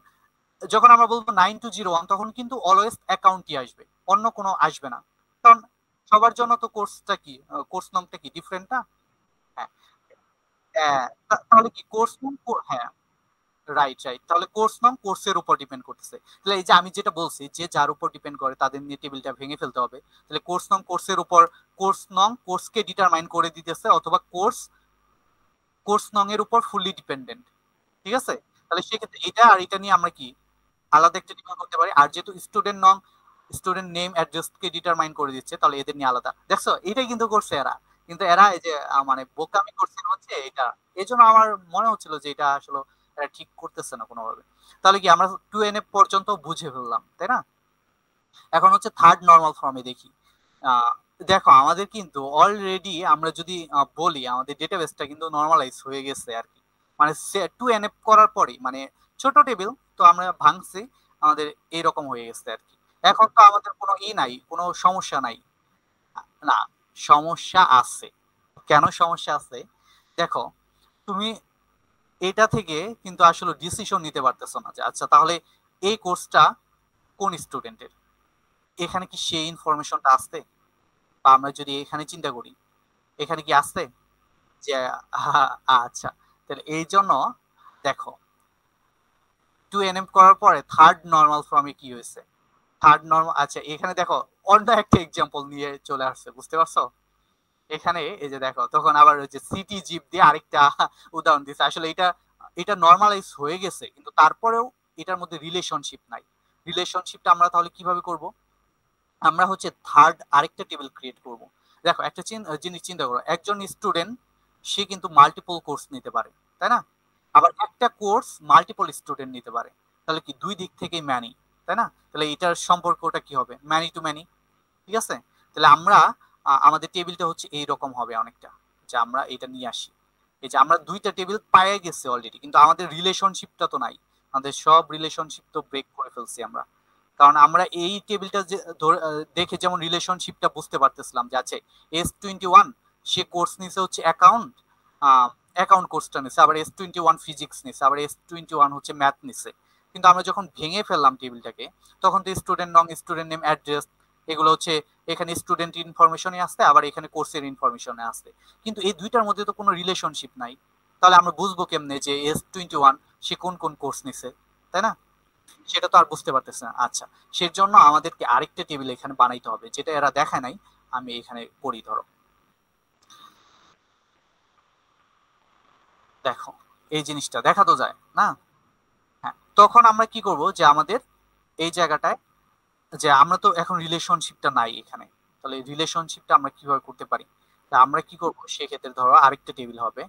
যখন আমরা বলবো 9201 তখন কিন্তু অলওয়েজ অ্যাকাউন্টই আসবে, অন্য কোনো আসবে না, কারণ সবার জন্য তো কোর্সটা কি কোর্স নামটা কি ডিফারেন্ট না। হ্যাঁ তাহলে কি কোর্স নাম, হ্যাঁ রাইট রাইট, তাহলে কোর্স নাম কোর্সের উপর ডিপেন্ড করতেছে। তাহলে এই যে আমি যেটা বলছি যে যার উপর ডিপেন্ড করে তাদের নিয়ে টেবিলটা ভেঙে ফেলতে হবে। তাহলে কোর্স নাম কোর্সের উপর, কোর্স নং কোর্সকে ডিটারমাইন করে দিতেছে, অথবা কোর্স কোর্স নং এর উপর ফুললি ডিপেন্ডেন্ট, ঠিক আছে। তাহলে সেক্ষেত্রে এটা আর এটা নিয়ে আমরা কি আলাদা একটা ডিফাইন করতে পারি। আর যেহেতু স্টুডেন্ট নং স্টুডেন্ট নেম অ্যাড্রেস কে ডিটারমাইন করে দিচ্ছে, তাহলে এদের নিয়ে আলাদা, দেখছো এটাই কিন্তু করছে এরা। কিন্তু এরা এই যে মানে বোকামি করছে হচ্ছে এটা, এই জন্য আমার মনে হচ্ছিল যে এটা আসলে এরা ঠিক করতেছে না কোনোভাবে। তাহলে কি আমরা 2NF পর্যন্ত বুঝে ফেললাম, তাই না। এখন হচ্ছে থার্ড নর্মাল ফর্মে দেখি। আহ, দেখো আমাদের কিন্তু অলরেডি আমরা যদি বলি আমাদের ডেটাবেসটা কিন্তু নর্মালাইজ হয়ে গেছে আর কি, মানে 2NF করার পরে মানে ছোট টেবিল তো আমরা ভাঙছি, আমাদের এইরকম হয়ে গেছে আর কি। এখন তো আমাদের কোনো নাই, কোনো সমস্যা নাই। না, সমস্যা আছে। কেন সমস্যা আছে, দেখো তুমি এটা থেকে কিন্তু আসলে ডিসিশন নিতে পারতেছো না যে আচ্ছা তাহলে এই কোর্সটা কোন স্টুডেন্টের, এখানে কি সেই ইনফরমেশনটা আসছে। বা আমরা যদি এখানে চিন্তা করি এখানে কি আসছে যে আচ্ছা, তাহলে এই জন্য দেখো 2NF করার পরে থার্ড নর্মাল ফর্মে কি হয়েছে, থার্ড নর্মাল, আচ্ছা এখানে দেখো অন্য একটা এক্সাম্পল নিয়ে চলে আসছে, বুঝতে পারছো। এখানে এই যে দেখো তখন আবার ওই যে সিটি জিপ দিয়ে আরেকটা উদাহরণ দিচ্ছে, আসলে এটা এটা নর্মালাইজ হয়ে গেছে কিন্তু তারপরেও এটার মধ্যে রিলেশনশিপ নাই। রিলেশনশিপটা আমরা তাহলে কিভাবে করব, আমরা হচ্ছে থার্ড আরেকটা টেবিল ক্রিয়েট করব। দেখো একটা জিনিস চিন্তা করো, একজন স্টুডেন্ট সে কিন্তু মাল্টিপল কোর্স নিতে পারে, তাই না। আবার একটা কোর্স মাল্টিপল স্টুডেন্ট নিতে পারে, তাহলে কি দুই দিক থেকেই ম্যানি, তাই না। তাহলে এটার সম্পর্কটা কি হবে, ম্যানি টু ম্যানি, ঠিক আছে। তাহলে আমরা আমাদের টেবিলটা হচ্ছে এই রকম হবে অনেকটা, যে আমরা এটা নিয়ে আসি, এই যে আমরা দুইটা টেবিল পায়ে গেছে অলরেডি, কিন্তু আমাদের রিলেশনশিপটা তো নাই, আমাদের সব রিলেশনশিপ তো ব্রেক করে ফেলছি আমরা। কারণ আমরা এই টেবিলটা যে দেখে যেমন রিলেশনশিপটা বুঝতে পারতেছিলাম যে আছে S21 সে কোর্স নিছে হচ্ছে অ্যাকাউন্ট, অ্যাকাউন্ট কোর্সটা নিছে, আবার S21 ফিজিক্স নিছে, আবার S21 হচ্ছে ম্যাথ নিছে। কিন্তু আমরা যখন ভেঙে ফেললাম টেবিলটাকে তখন তো স্টুডেন্ট নং স্টুডেন্ট নেম অ্যাড্রেস এগুলো হচ্ছে এখানে স্টুডেন্ট ইনফরমেশনে আসছে, আবার এখানে কোর্সের ইনফরমেশনে আসছে, কিন্তু এই দুইটার মধ্যে তো কোনো রিলেশনশিপ নাই। তাহলে আমরা বুঝবো কেমনে যে S21 সে কোন কোন কোর্স নিছে, তাই না। সেটা তো আর বুঝতে পারতেছে না। আচ্ছা সেজন্য আমাদেরকে আরেকটা টেবিল এখানে বানাইতে হবে, যেটা এরা দেখায় নাই, আমি এখানে করি ধরো। দেখো এই জিনিসটা দেখা তো যায় না। হ্যাঁ তখন আমরা কি করব যে আমাদের এই জায়গাটায় যে আমরা তো এখন রিলেশনশিপটা নাই এখানে, তাহলে রিলেশনশিপটা আমরা কিভাবে করতে পারি। তা আমরা কি করব সেক্ষেত্রে ধরো আরেকটা টেবিল হবে,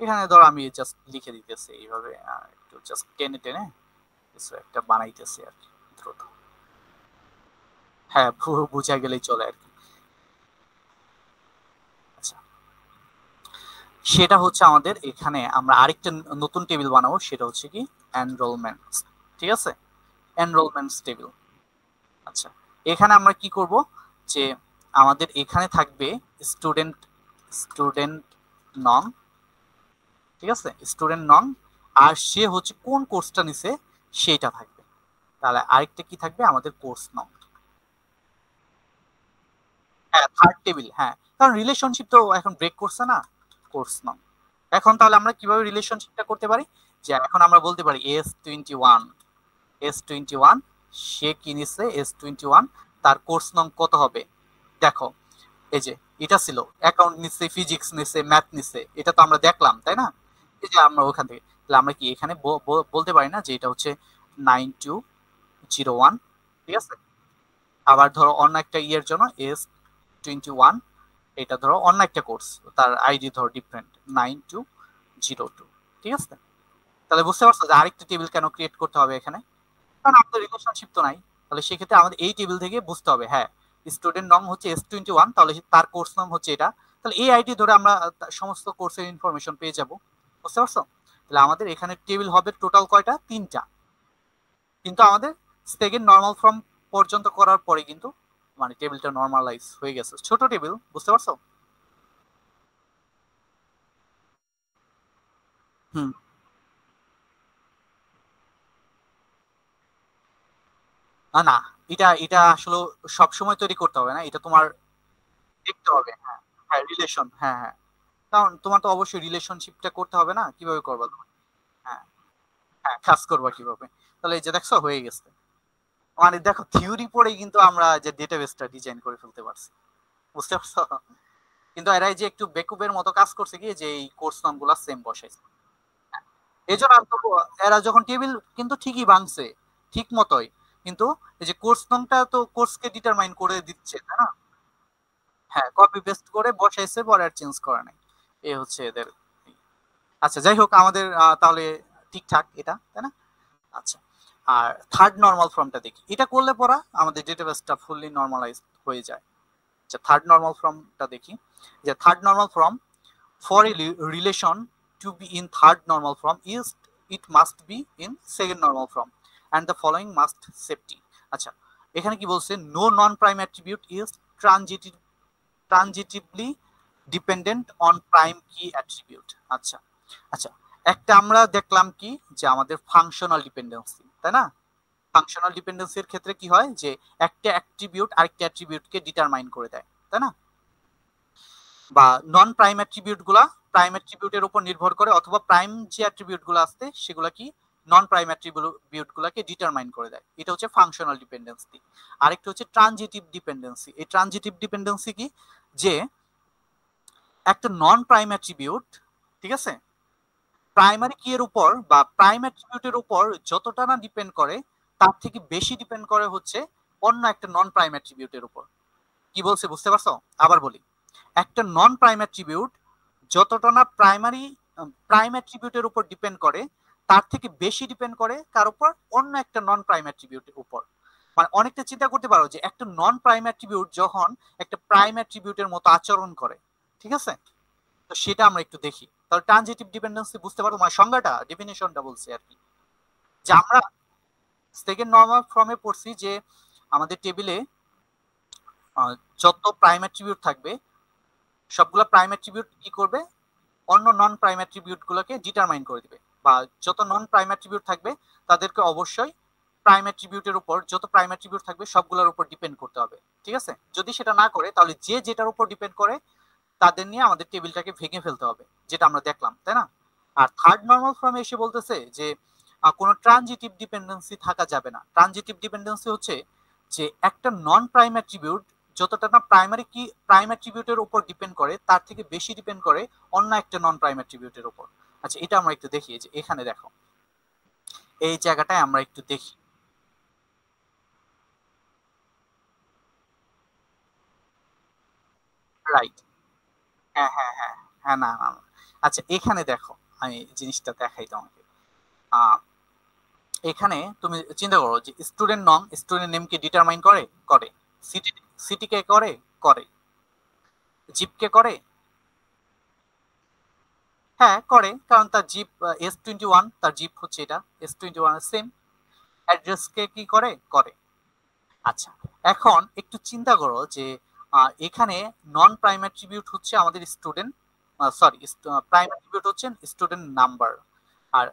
এখানে ধরো আমি জাস্ট লিখে দিতেছি এইভাবে একটু জাস্ট টেনে টেনে কিছু একটা বানাইতেছি আর কি দ্রুত। হ্যাঁ বুঝা গেলেই চলে আর কি। আচ্ছা, সেটা হচ্ছে আমাদের এখানে আমরা আরেকটা নতুন টেবিল বানাবো, সেটা হচ্ছে কি এনরোলমেন্টস। ঠিক আছে, এনরোলমেন্টস টেবিল। আচ্ছা, এখানে আমরা কি করব, যে আমাদের এখানে থাকবে স্টুডেন্ট, স্টুডেন্ট নং, ঠিক আছে, স্টুডেন্ট নং, আর সে হচ্ছে কোন কোর্সটা নিছে সেটা থাকবে। তাহলে আরেকটা কি থাকবে, আমাদের কোর্স নং। হ্যাঁ থার্ড টেবিল, হ্যাঁ, কারণ রিলেশনশিপ তো এখন ব্রেক করছে না, কোর্স নং। এখন তাহলে আমরা কিভাবে রিলেশনশিপটা করতে পারি, যে এখন আমরা বলতে পারি S21, S21 সে কি নিছে, S21 তার কোর্স নং কত হবে, দেখো এই যে এটা ছিল অ্যাকাউন্ট নিচ্ছে, ফিজিক্স নিচ্ছে, ম্যাথ নিচ্ছে, এটা তো আমরা দেখলাম তাই না। এই যে আমরা ওখান থেকে, তাহলে আমরা কি এখানে বলতে পারি না যে এটা হচ্ছে 9201, ঠিক আছে। আবার ধরো অন্য একটা ইয়ের জন্য S21, এটা ধরো অন্য একটা কোর্স, তার আইডি ধরো ডিফারেন্ট 9202, ঠিক আছে। তাহলে বুঝতে পারছো যে আরেকটা টেবিল কেন ক্রিয়েট করতে হবে এখানে, কারণ আমাদের রিলেশনশিপ তো নাই। তাহলে সেক্ষেত্রে আমাদের এই টেবিল থেকে বুঝতে হবে, হ্যাঁ স্টুডেন্ট নং হচ্ছে S21, তাহলে তার কোর্স নাম হচ্ছে এটা, তাহলে এই আইডি ধরে আমরা সমস্ত কোর্সের ইনফরমেশন পেয়ে যাব। বুঝতে পারছো, তাহলে আমাদের এখানে টেবিল হবে টোটাল কয়টা, তিনটা। কিন্তু আমাদের সেকেন্ড নর্মাল ফর্ম পর্যন্ত করার পরে কিন্তু মানে টেবিলটা নর্মালাইজ হয়ে গেছে, ছোট টেবিল, বুঝতে পারছো। হুম। না, এটা এটা আসলে সব সময় তৈরি করতে হবে না, এটা তোমার দেখতে হবে। হ্যাঁ হ্যাঁ রিলেশন, হ্যাঁ হ্যাঁ, কারণ তোমার তো অবশ্যই রিলেশনশিপটা করতে হবে না, কিভাবে করবা তুমি। হ্যাঁ হ্যাঁ কাজ করবা কিভাবে, তাহলে এই যে দেখছো হয়ে গেছে। মানে দেখো থিওরি পড়েই কিন্তু আমরা যে ডেটাবেসটা ডিজাইন করে ফেলতে পারছি, বুঝতে পারছো। কিন্তু এরা এই যে একটু বেকুবের মতো কাজ করছে কি, যে এই কোর্স নামগুলা সেম বসাইছে। এই জন্য আমি তো, এরা যখন টেবিল কিন্তু ঠিকই ভাঙছে, ঠিক মতোই, কিন্তু এই যে কোর্স নামটা তো কোর্সকে ডিটারমাইন করে দিচ্ছে তাই না। হ্যাঁ কপি পেস্ট করে বসাইছে, পরে আর চেঞ্জ করে নাই, এই হচ্ছে এদের। আচ্ছা যাই হোক, আমাদের তাহলে ঠিকঠাক এটা তাই না। আচ্ছা, আর থার্ড নর্মাল ফর্মটা দেখি, এটা করলে পরা আমাদের ডেটাবেসটা ফুললি নর্মালাইজ হয়ে যায়। আচ্ছা থার্ড নর্মাল ফর্মটা দেখি, যে third normal form, for a relation to be in third normal form is it must be in second normal form and the following must সেফটি। আচ্ছা, এখানে কি বলছে, no non prime attribute is transitive, transitively dependent on prime key attribute. আচ্ছা আচ্ছা, একটা আমরা দেখলাম কি, যে আমাদের ফাংশনাল ডিপেন্ডেন্সি তাই না। ফাংশনাল ডিপেন্ডেন্সির ক্ষেত্রে কি হয়, যে একটা অ্যাট্রিবিউট আরেকটা অ্যাট্রিবিউটকে ডিটারমাইন করে দেয় তাই না। বা নন প্রাইম অ্যাট্রিবিউট গুলা প্রাইম অ্যাট্রিবিউটের উপর নির্ভর করে, অথবা প্রাইম যে অ্যাট্রিবিউট গুলো আছে সেগুলা কি নন প্রাইম অ্যাট্রিবিউট গুলাকে ডিটারমাইন করে দেয়, এটা হচ্ছে ফাংশনাল ডিপেন্ডেন্সি। আরেকটা হচ্ছে ট্রানজিটিভ ডিপেন্ডেন্সি। এই ট্রানজিটিভ ডিপেন্ডেন্সি কি, যে একটা নন প্রাইম অ্যাট্রিবিউট, ঠিক আছে, প্রাইমারি কি এর উপর বা প্রাইম অ্যাট্রিবিউটের উপর যতটা না ডিপেন্ড করে, তার থেকে বেশি ডিপেন্ড করে হচ্ছে অন্য একটা নন প্রাইম অ্যাট্রিবিউটের উপর। কি বলছে বুঝতে পারছো, আবার বলি, একটা নন প্রাইম অ্যাট্রিবিউট যতটা না প্রাইম অ্যাট্রিবিউটের উপর ডিপেন্ড করে, তার থেকে বেশি ডিপেন্ড করে কার উপর, অন্য একটা নন প্রাইম অ্যাট্রিবিউটের উপর। মানে অনেকটা চিন্তা করতে পারো, যে একটা নন প্রাইম অ্যাট্রিবিউট যখন একটা প্রাইম অ্যাট্রিবিউটের মতো আচরণ করে, ঠিক আছে, তো সেটা আমরা একটু দেখি। তাহলে ট্রানজিটিভ ডিপেন্ডেন্সি বুঝতে পারো, মানে সংজ্ঞাটা, ডেফিনেশনটা বলছি আর কি, যে আমরা সেকেন্ড নরমাল ফর্মে পড়ছি যে আমাদের টেবিলে যত প্রাইম অ্যাট্রিবিউট থাকবে, সবগুলা প্রাইম অ্যাট্রিবিউট কি করবে, অন্য নন প্রাইম অ্যাট্রিবিউট গুলোকে ডিটারমাইন করে দিবে। বা যত নন প্রাইম অ্যাট্রিবিউট থাকবে তাদেরকে অবশ্যই প্রাইম অ্যাট্রিবিউটের উপর, যত প্রাইম অ্যাট্রিবিউট থাকবে সবগুলোর উপর ডিপেন্ড করতে হবে, ঠিক আছে। যদি সেটা না করে, তাহলে যে যেটার উপর ডিপেন্ড করে তাদের নিয়ে আমাদের টেবিলটাকে ভেঙে ফেলতে হবে, যেটা আমরা দেখলাম তাই না। আর থার্ড নর্মাল ফর্মে এসে বলতেছে যে কোনো ট্রানজিটিভ ডিপেন্ডেন্সি থাকা যাবে না। ট্রানজিটিভ ডিপেন্ডেন্সি হচ্ছে যে একটা নন প্রাইম অ্যাট্রিবিউট যতটা না প্রাইমারি কি প্রাইম অ্যাট্রিবিউটের উপর ডিপেন্ড করে, তার থেকে বেশি ডিপেন্ড করে অন্য একটা নন প্রাইম অ্যাট্রিবিউটের উপর। আচ্ছা এটা আমরা একটু দেখি, যে এখানে দেখো এই জায়গাটায় আমরা একটু দেখি। রাইট, হ্যাঁ হ্যাঁ হ্যাঁ হ্যাঁ, না না না। আচ্ছা এখানে দেখো, আমি জিনিসটা দেখাই তোমাকে। আহ, এখানে তুমি চিন্তা করো যে স্টুডেন্ট নং, স্টুডেন্ট নেম কি ডিটারমাইন করে করে সিটি সিটিকে করে করে জিপকে করে, হ্যাঁ করে, কারণ তার জিপ S21, তার জিপ হচ্ছে এটা S21 সেম। অ্যাড্রেসকে কি করে করে। আচ্ছা, এখন একটু চিন্তা করো যে এখানে নন প্রাইম অ্যাট্রিবিউট হচ্ছে আমাদের স্টুডেন্ট, সরি, প্রাইম অ্যাট্রিবিউট হচ্ছে স্টুডেন্ট নাম্বার, আর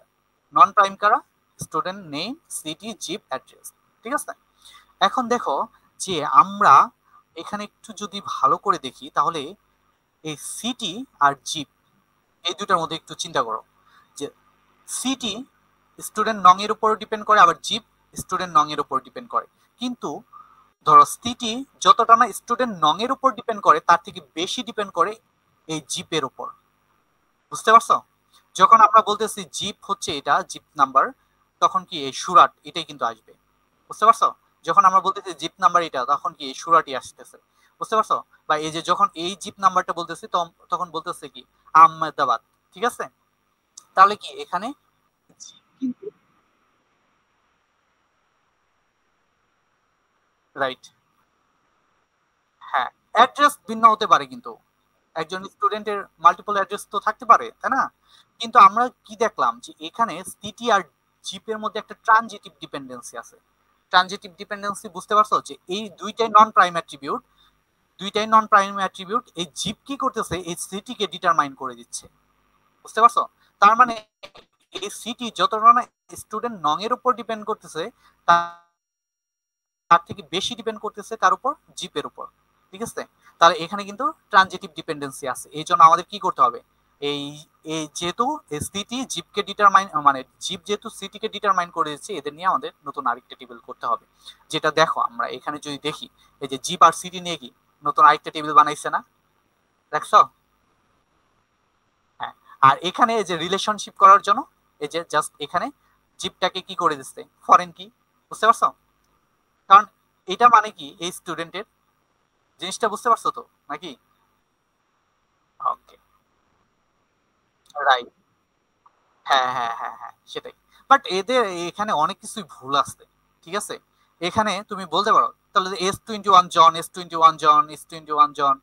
নন প্রাইম কারা, student name, city, zip, address. ঠিক আছে, এখন দেখো যে আমরা এখানে একটু যদি ভালো করে দেখি তাহলে এই সিটি আর জিপ এই দুটার মধ্যে একটু চিন্তা করো যে সিটি স্টুডেন্ট নং এর উপর ডিপেন্ড করে, আবার জিপ স্টুডেন্ট নং এর উপর ডিপেন্ড করে। কিন্তু ধরো সিটি যতটা না স্টুডেন্ট নং এর উপর ডিপেন্ড করে তার থেকে বেশি ডিপেন্ড করে এই জিপের উপর। বুঝতে পারছো? যখন আমরা বলতেছি জিপ হচ্ছে এটা জিপ নাম্বার, তখন কি এই সুরাট এটাই কিন্তু আসবে। বুঝতে পারছো? যখন আমরা বলতেছি জিপ নাম্বার এটা, তখন কি এই সুরাটই আসতেছে। বুঝতে পারছো? বা এই যে যখন এই জিপ নাম্বারটা বলতেছি তখন বলতেছে কি আহমেদাবাদ। ঠিক আছে, তাহলে কি এখানে জিপ কিন্তু রাইট। হ্যাঁ, অ্যাড্রেস ভিন্ন হতে পারে, কিন্তু একজন স্টুডেন্টের মাল্টিপল অ্যাড্রেস তো থাকতে পারে, তাই না? কিন্তু আমরা কি দেখলাম যে এখানে সিটি আর জিপের মধ্যে একটা ট্রানজিটিভ ডিপেন্ডেন্সি আছে। ট্রানজিটিভ ডিপেন্ডেন্সি বুঝতে পারছো যে এই দুইটাই নন প্রাইম অ্যাট্রিবিউট, এই জিপ কি করতেছে, এই সিটি কে ডিটারমাইন করে দিচ্ছে। বুঝতে পারছো? তার মানে এই সিটি যতটা না স্টুডেন্ট নং এর উপর ডিপেন্ড করতেছে, তার থেকে বেশি ডিপেন্ড করতেছে কার উপর, জিপের উপর। ঠিক আছে, তাহলে এখানে কিন্তু ট্রানজিটিভ ডিপেন্ডেন্সি আছে। এই জন্য আমাদের কি করতে হবে, এই এই যেহেতু সিটি জিপকে ডিটারমাইন, মানে জিপ যেহেতু সিটি কে ডিটারমাইন করে দিচ্ছে, এদের নিয়ে আমাদের নতুন আরেকটা টেবিল করতে হবে। যেটা দেখো আমরা এখানে যদি দেখি, এই যে জিপ আর সিটি নিয়ে কি নতুন আরেকটা টেবিল বানাইছে না, দেখছো? হ্যাঁ, আর এখানে এই যে রিলেশনশিপ করার জন্য এই যে জাস্ট এখানে জিপটাকে কি করে দিচ্ছে, ফরেন কি। বুঝতে পারছো? কারণ এটা মানে কি এই স্টুডেন্টের, জিনিসটা বুঝতে পারছো তো নাকি? ওকে, রাইট। হ্যাঁ হ্যাঁ হ্যাঁ হ্যাঁ, সেটাই। বাট এদের এখানে অনেক কিছুই ভুল আছে। ঠিক আছে, এখানে তুমি বলতে পারো তাহলে S21 জন, S21 জন, S21 জন,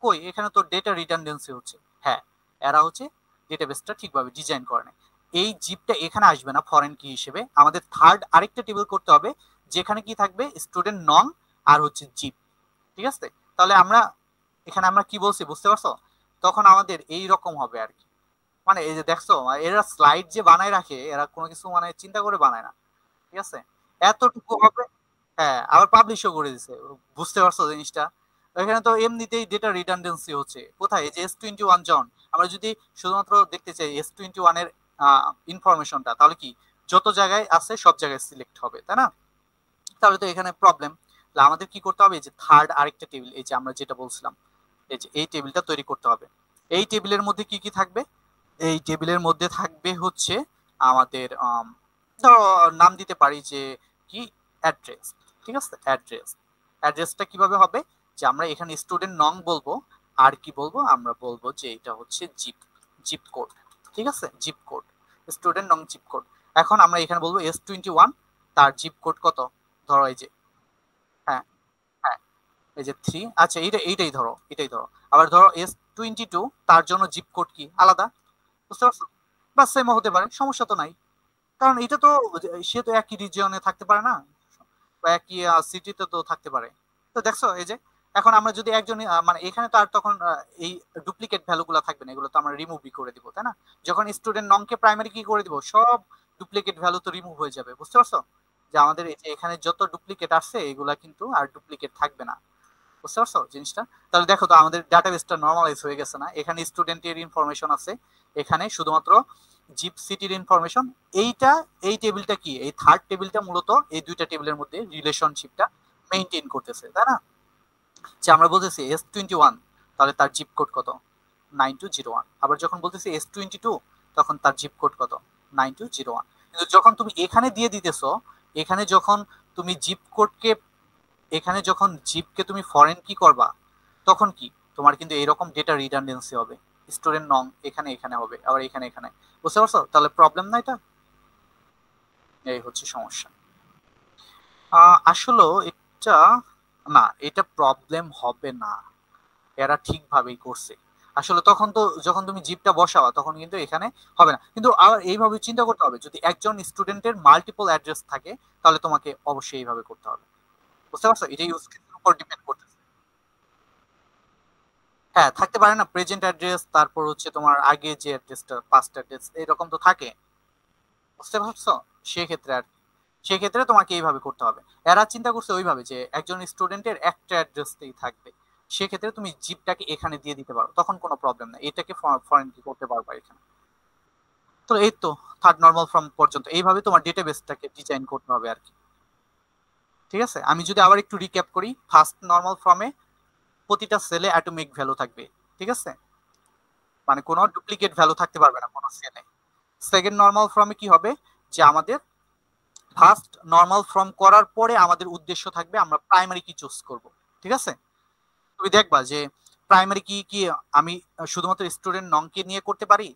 কই এখানে তো ডেটা রিডান্ডেন্সি হচ্ছে। হ্যাঁ, এরা হচ্ছে ডেটাবেসটা ঠিকভাবে ডিজাইন করে না। এই জিপটা এখানে আসবে না ফরেন কি হিসেবে, আমাদের থার্ড আরেকটা টেবিল করতে হবে, যেখানে কি থাকবে স্টুডেন্ট নং আর হচ্ছে জিপ। ঠিক আছে, তাহলে আমরা এখানে আমরা কি বলছি বুঝতে পারছো? তখন আমাদের এই রকম হবে আর কি। মানে এই যে দেখছো, এরা স্লাইড যে বানায় রাখে, এরা কোনো কিছু মানে চিন্তা করে বানায় না। ঠিক আছে, এতটুকু হবে। হ্যাঁ, আবার পাবলিশও করে দিছে। বুঝতে পারছো জিনিসটা? এখানে তো এমনিতেই ডেটা রিডান্ডেন্সি হচ্ছে। কোথায় এই যে S21 জন, আমরা যদি শুধুমাত্র দেখতে চাই S21 এর ইনফরমেশনটা, তাহলে কি যত জায়গায় আছে সব জায়গায় সিলেক্ট হবে, তাই না? তাহলে তো এখানে প্রবলেম। তাহলে আমাদের কি করতে হবে, এই যে থার্ড আরেকটা টেবিল, এই যে আমরা যেটা বলছিলাম, এই যে এই টেবিলটা তৈরি করতে হবে। এই টেবিলের মধ্যে কি কি থাকবে, এই টেবিলের মধ্যে থাকবে হচ্ছে আমাদের ধরো নাম দিতে পারি যে কি, অ্যাড্রেস। ঠিক আছে, অ্যাড্রেস। অ্যাড্রেসটা কিভাবে হবে, যে আমরা এখানে স্টুডেন্ট নং বলবো, আর কি বলবো, আমরা বলবো যে এটা হচ্ছে জিপ, জিপ কোড। ঠিক আছে, জিপ কোড, স্টুডেন্ট নং জিপ কোড। এখন আমরা এখানে বলবো S21, তার জিপ কোড কত, ধরো এই যে, হ্যাঁ হ্যাঁ, এই যে 3, আচ্ছা এইটাই ধরো, এটাই ধরো। আবার ধরো S22, তার জন্য জিপ কোড কি আলাদা। বুঝতে পারছো? বা সেমও হতে পারে, সমস্যা তো নাই। কারণ এটা তো সে তো একই রিজিয়নে থাকতে পারে না, বা একই সিটিতে তো থাকতে পারে। তো দেখছো এই যে, এখন আমরা যদি একজন মানে এখানে তো আর তখন এই ডুপ্লিকেট ভ্যালু গুলো থাকবে না, এগুলো তো আমরা রিমুভই করে দিব, তাই না? যখন স্টুডেন্ট নংকে প্রাইমারি কি করে দিব, সব ডুপ্লিকেট ভ্যালু তো রিমুভ হয়ে যাবে। বুঝতে পারছো? যে আমাদের এই যে এখানে যত ডুপ্লিকেট আসছে এগুলা কিন্তু আর ডুপ্লিকেট থাকবে না। বুঝতে পারছো জিনিসটা? তাহলে দেখো তো আমাদের ডাটাবেসটা নর্মালাইজ হয়ে গেছে না, এখানে স্টুডেন্টের ইনফরমেশন আছে, এখানে শুধুমাত্র জিপ সিটির ইনফরমেশন। এইটা, এই টেবিলটা কি, এই থার্ড টেবিলটা মূলত এই দুইটা টেবিলের মধ্যে রিলেশনশিপটা মেইনটেইন করতেছে, তাই না? যে আমরা বলতেছি S21, তাহলে তার জিপ কোড কত, 9201। আবার যখন বলতেছি S22, তখন তার জিপ কোড কত, 9201। কিন্তু যখন তুমি এখানে দিয়ে দিতেছো, এখানে যখন তুমি জিপ কোডকে, এখানে যখন জিপকে তুমি ফরেন কি করবা, তখন কি তোমার কিন্তু এরকম ডেটা রিডান্ডেন্সি হবে। স্টুডেন্ট নং এখানে এখানে হবে, আবার এখানে এখানে। বুঝতে পারছো? তাহলে প্রবলেম না এটা, এই হচ্ছে সমস্যা। আসলে এটা না, এটা প্রবলেম হবে না, এরা ঠিকভাবেই করছে। আসলে তখন তো যখন তুমি জিপটা বসাবা তখন কিন্তু এখানে হবে না, কিন্তু আবার এইভাবে চিন্তা করতে হবে, যদি একজন স্টুডেন্টের মাল্টিপল অ্যাড্রেস থাকে তাহলে তোমাকে অবশ্যই এইভাবে করতে হবে। বুঝতে পারছো, এটা ইউজ কেসের উপর ডিপেন্ড করতেছে। হ্যাঁ, থাকতে পারে না, প্রেজেন্ট অ্যাড্রেস, তারপর হচ্ছে তোমার আগে যে অ্যাড্রেসটা পাস্ট অ্যাড্রেস এরকম তো থাকে। বুঝতে পারছো, সেক্ষেত্রে আর কি, সেক্ষেত্রে তোমাকে এইভাবে করতে হবে। এরা চিন্তা করছে ওইভাবে যে একজন স্টুডেন্টের একটা অ্যাড্রেসতেই থাকবে, সেক্ষেত্রে তুমি জিপটাকে এখানে দিয়ে দিতে পারো, তখন কোনো প্রবলেম নাই, এটাকে ফরেন কি করতে পারবা এখানে। তো এই তো থার্ড নর্মাল ফর্ম পর্যন্ত এইভাবে তোমার ডেটাবেসটাকে ডিজাইন করতে হবে আর কি। ঠিক আছে, আমি যদি আবার একটু রিক্যাপ করি, ফার্স্ট নর্মাল ফর্মে প্রতিটা সেলে অ্যাটমিক ভ্যালু থাকবে, ঠিক আছে, মানে কোনো ডুপ্লিকেট ভ্যালু থাকতে পারবে না কোনো সেলে। সেকেন্ড নর্মাল ফর্মে কি হবে, যে আমাদের ফার্স্ট নর্মাল ফর্ম করার পরে আমাদের উদ্দেশ্য থাকবে আমরা প্রাইমারি কি চুজ করব। ঠিক আছে, তুমি দেখবা যে প্রাইমারি কি কি আমি শুধুমাত্র স্টুডেন্ট নংকে নিয়ে করতে পারি,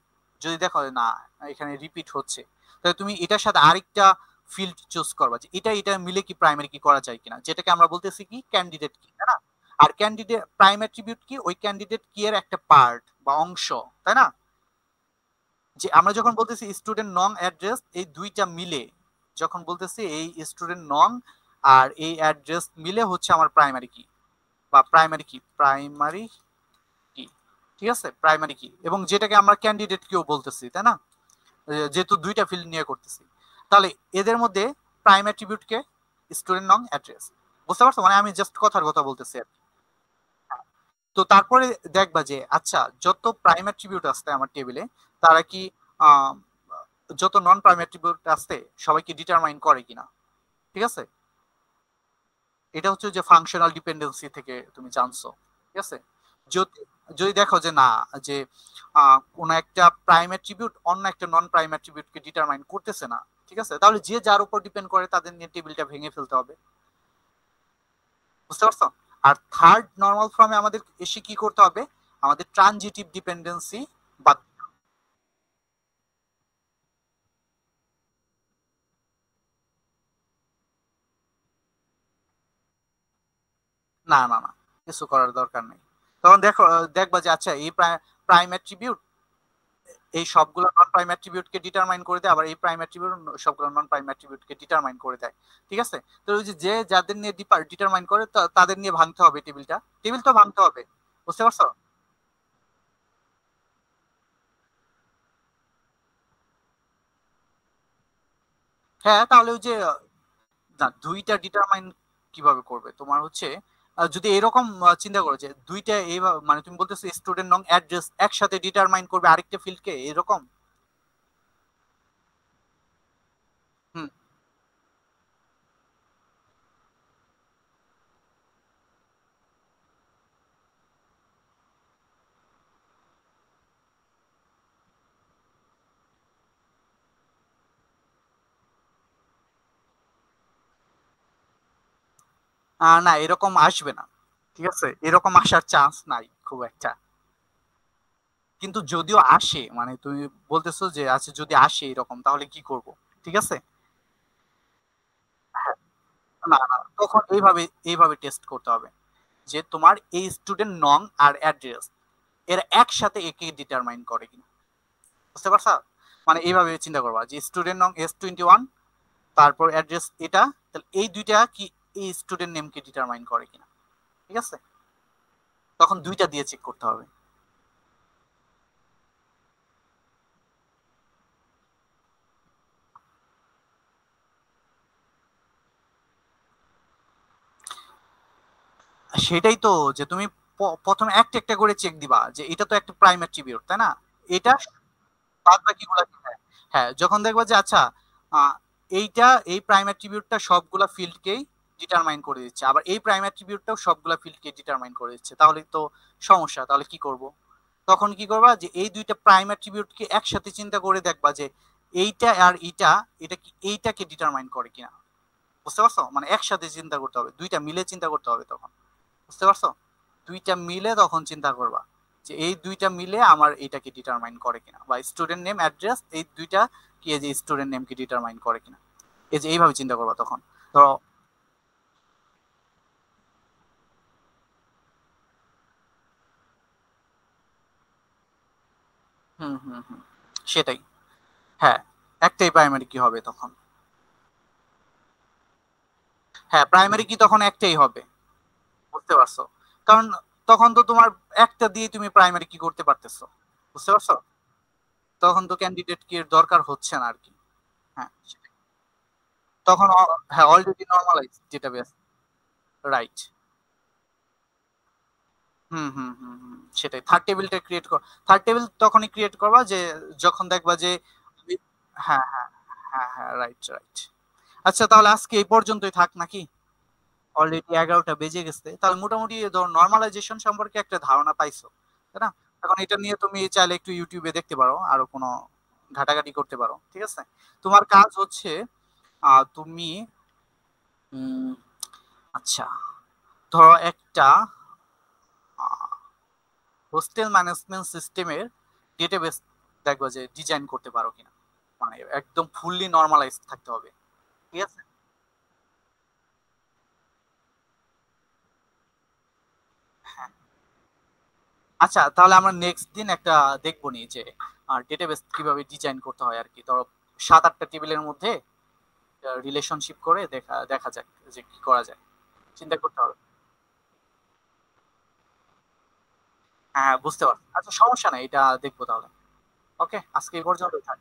যদি দেখো না এখানে রিপিট হচ্ছে, তাহলে তুমি এটার সাথে আরেকটা ফিল্ড চুজ করবা যে এটা এটা মিলে কি প্রাইমারি কি করা যায় কিনা, যেটাকে আমরা বলতেছি কি ক্যান্ডিডেট কি, তাই না। আর ক্যান্ডিডেট প্রাইম অ্যাট্রিবিউট কি, ওই ক্যান্ডিডেট কি এর একটা পার্ট বা অংশ, তাই না। যে আমরা যখন বলতেছি স্টুডেন্ট নং অ্যাড্রেস, এই দুইটা মিলে যখন বলতেছি এই স্টুডেন্ট নং আর এই অ্যাড্রেস মিলে হচ্ছে আমার প্রাইমারি কি বা প্রাইমারি কি, প্রাইমারি কি, ঠিক আছে, প্রাইমারি কি, এবং যেটাকে আমরা ক্যান্ডিডেট কিও বলতেছি, তাই না, যেহেতু দুইটা ফিল্ড নিয়ে করতেছি। তাহলে এদের মধ্যে প্রাইম অ্যাট্রিবিউট কে, স্টুডেন্ট নং অ্যাড্রেস। বুঝতে পারছো, মানে আমি জাস্ট কথার কথা বলতেছি আর কি। তো তারপরে দেখবা যে আচ্ছা যত প্রাইম অ্যাট্রিবিউট আছে আমার টেবিলে, তারা কি আহ, যত নন প্রাইম অ্যাট্রিবিউট আছে সবাইকে ডিটারমাইন করে কিনা। ঠিক আছে, এটা হচ্ছে যে ফাংশনাল ডিপেন্ডেন্সি থেকে তুমি জানছো। ঠিক আছে, যদি যদি দেখো যে না, যে কোনো একটা প্রাইম অ্যাট্রিবিউট অন্য একটা নন প্রাইম অ্যাট্রিবিউটকে ডিটারমাইন করতেছে না, ঠিক আছে, তাহলে যে যার উপর ডিপেন্ড করে তাদের নিয়ে টেবিলটা ভেঙে ফেলতে হবে। বুঝতে পারছো। আর থার্ড নর্মাল ফর্মে আমাদের এসে কি করতে হবে, আমাদের ট্রানজিটিভ ডিপেন্ডেন্সি বাদ। না না না, কিছু করার দরকার নেই। তখন দেখো দেখবা যে আচ্ছা এই প্রাইম অ্যাট্রিবিউট এই সবগুলো নন প্রাইম অ্যাট্রিবিউটকে ডিটারমাইন করে দেয়, আবার এই প্রাইম অ্যাট্রিবিউট সবগুলো নন প্রাইম অ্যাট্রিবিউটকে ডিটারমাইন করে দেয়। ঠিক আছে, তো ওই যে যে যাদের নিয়ে ডিটারমাইন করে তাদের নিয়ে ভাঙতে হবে টেবিলটা, টেবিল তো ভাঙতে হবে। বুঝতে পারছো। হ্যাঁ, তাহলে ওই যে না দুইটা ডিটারমাইন কিভাবে করবে তোমার হচ্ছে, যদি এরকম চিন্তা করো যে দুইটা এইভাবে, মানে তুমি বলতেছো স্টুডেন্ট নং অ্যাড্রেস একসাথে ডিটারমাইন করবে আরেকটা ফিল্ডকে এরকম। হুম। না, এরকম আসবে না। ঠিক আছে, এরকম আসার চান্স নাই খুব একটা। কিন্তু যদিও আসে, মানে তুমি বলতেছো যে আচ্ছা যদি আসে এরকম তাহলে কি করব। ঠিক আছে, না না, তখন এইভাবে এইভাবে টেস্ট করতে হবে যে তোমার এই স্টুডেন্ট নং আর অ্যাড্রেস এর একসাথে একে ডিটারমাইন করে কিনা। বুঝতে পারছো, মানে এইভাবে চিন্তা করবা যে স্টুডেন্ট নং S21, তারপর অ্যাড্রেস এটা, তাহলে এই দুইটা কি এই স্টুডেন্ট নেমকে ডিটারমাইন করে কিনা। ঠিক আছে, তখন দুইটা দিয়ে চেক করতে হবে। সেটাই তো, যে তুমি প্রথমে একটা একটা করে চেক দিবা যে এটা তো একটা প্রাইম অ্যাট্রিবিউট, তাই না, এটা বাদ বাকিগুলা কি। হ্যাঁ, হ্যাঁ, যখন দেখবা যে আচ্ছা আহ, এইটা এই প্রাইম অ্যাট্রিবিউটটা সবগুলা ফিল্ডকেই ডিটারমাইন করে দিচ্ছে, আবার এই প্রাইম অ্যাট্রিবিউটটাও সবগুলা ফিল্ডকে ডিটারমাইন করে দিচ্ছে, তাহলে তো সমস্যা, তাহলে কি করব। তখন কি করবা যে এই দুইটা প্রাইম অ্যাট্রিবিউটকে একসাথে চিন্তা করে দেখবা যে এইটা আর এইটা, এটা কি এইটাকে ডিটারমাইন করে কিনা। বুঝতে পারছো, মানে একসাথে চিন্তা করতে হবে, দুইটা মিলে চিন্তা করতে হবে তখন। বুঝতে পারছো, দুইটা মিলে তখন চিন্তা করবা যে এই দুইটা মিলে আমার এটাকে ডিটারমাইন করে কিনা, বা স্টুডেন্ট নেম অ্যাড্রেস এই দুইটা কি এই যে স্টুডেন্ট নেমকে ডিটারমাইন করে কিনা। এই যে এইভাবে চিন্তা করবা তখন। ধরো হুম হুম হুম, সেটাই। হ্যাঁ, একটাই প্রাইমারি কি হবে তখন? হ্যাঁ, প্রাইমারি কি তখন একটাই হবে। বুঝতে পারছো? কারণ তখন তো তোমার একটা দিয়ে তুমি প্রাইমারি কি করতে পারতেছো। বুঝতে পারছো? তখন তো ক্যান্ডিডেট কি এর দরকার হচ্ছে না আর কি। হ্যাঁ, সেটাই। তখন হ্যাঁ অলরেডি নর্মালাইজ ডেটাবেস। রাইট। হুম হুম হুম হুম, সেটাই। থার্ড টেবিলটা ক্রিয়েট কর, থার্ড টেবিল তখনই ক্রিয়েট করবা যে যখন দেখবা যে হ্যাঁ হ্যাঁ হ্যাঁ হ্যাঁ, রাইট রাইট। আচ্ছা তাহলে আজকে এই পর্যন্তই থাক নাকি? অলরেডি 11টা বেজে গেছে, তাহলে মোটামুটি ধর নর্মালাইজেশন সম্পর্কে একটা ধারণা পাইছো, তাই না? এখন এটা নিয়ে তুমি চাইলে একটু ইউটিউবে দেখতে পারো, আরো কোনো ঘাটাঘাটি করতে পারো, ঠিক আছে? তোমার কাজ হচ্ছে তুমি উম, আচ্ছা ধরো একটা হোস্টেল ম্যানেজমেন্ট সিস্টেমের ডেটাবেস দেখবো যে ডিজাইন করতে পারো কিনা, মানে একদম ফুললি নর্মালাইজ থাকতে হবে, ঠিক আছে? হ্যাঁ। আচ্ছা তাহলে আমরা নেক্সট দিন একটা দেখবো নি যে ডেটাবেস কিভাবে ডিজাইন করতে হয় আর কি। ধরো 7-8টা টেবিলের মধ্যে রিলেশনশিপ করে দেখা দেখা যাক যে কি করা যায়, চিন্তা করতে হবে। হ্যাঁ বুঝতে পারছি। আচ্ছা সমস্যা নাই, এটা দেখবো তাহলে। ওকে, আজকে এই পর্যন্ত থাক।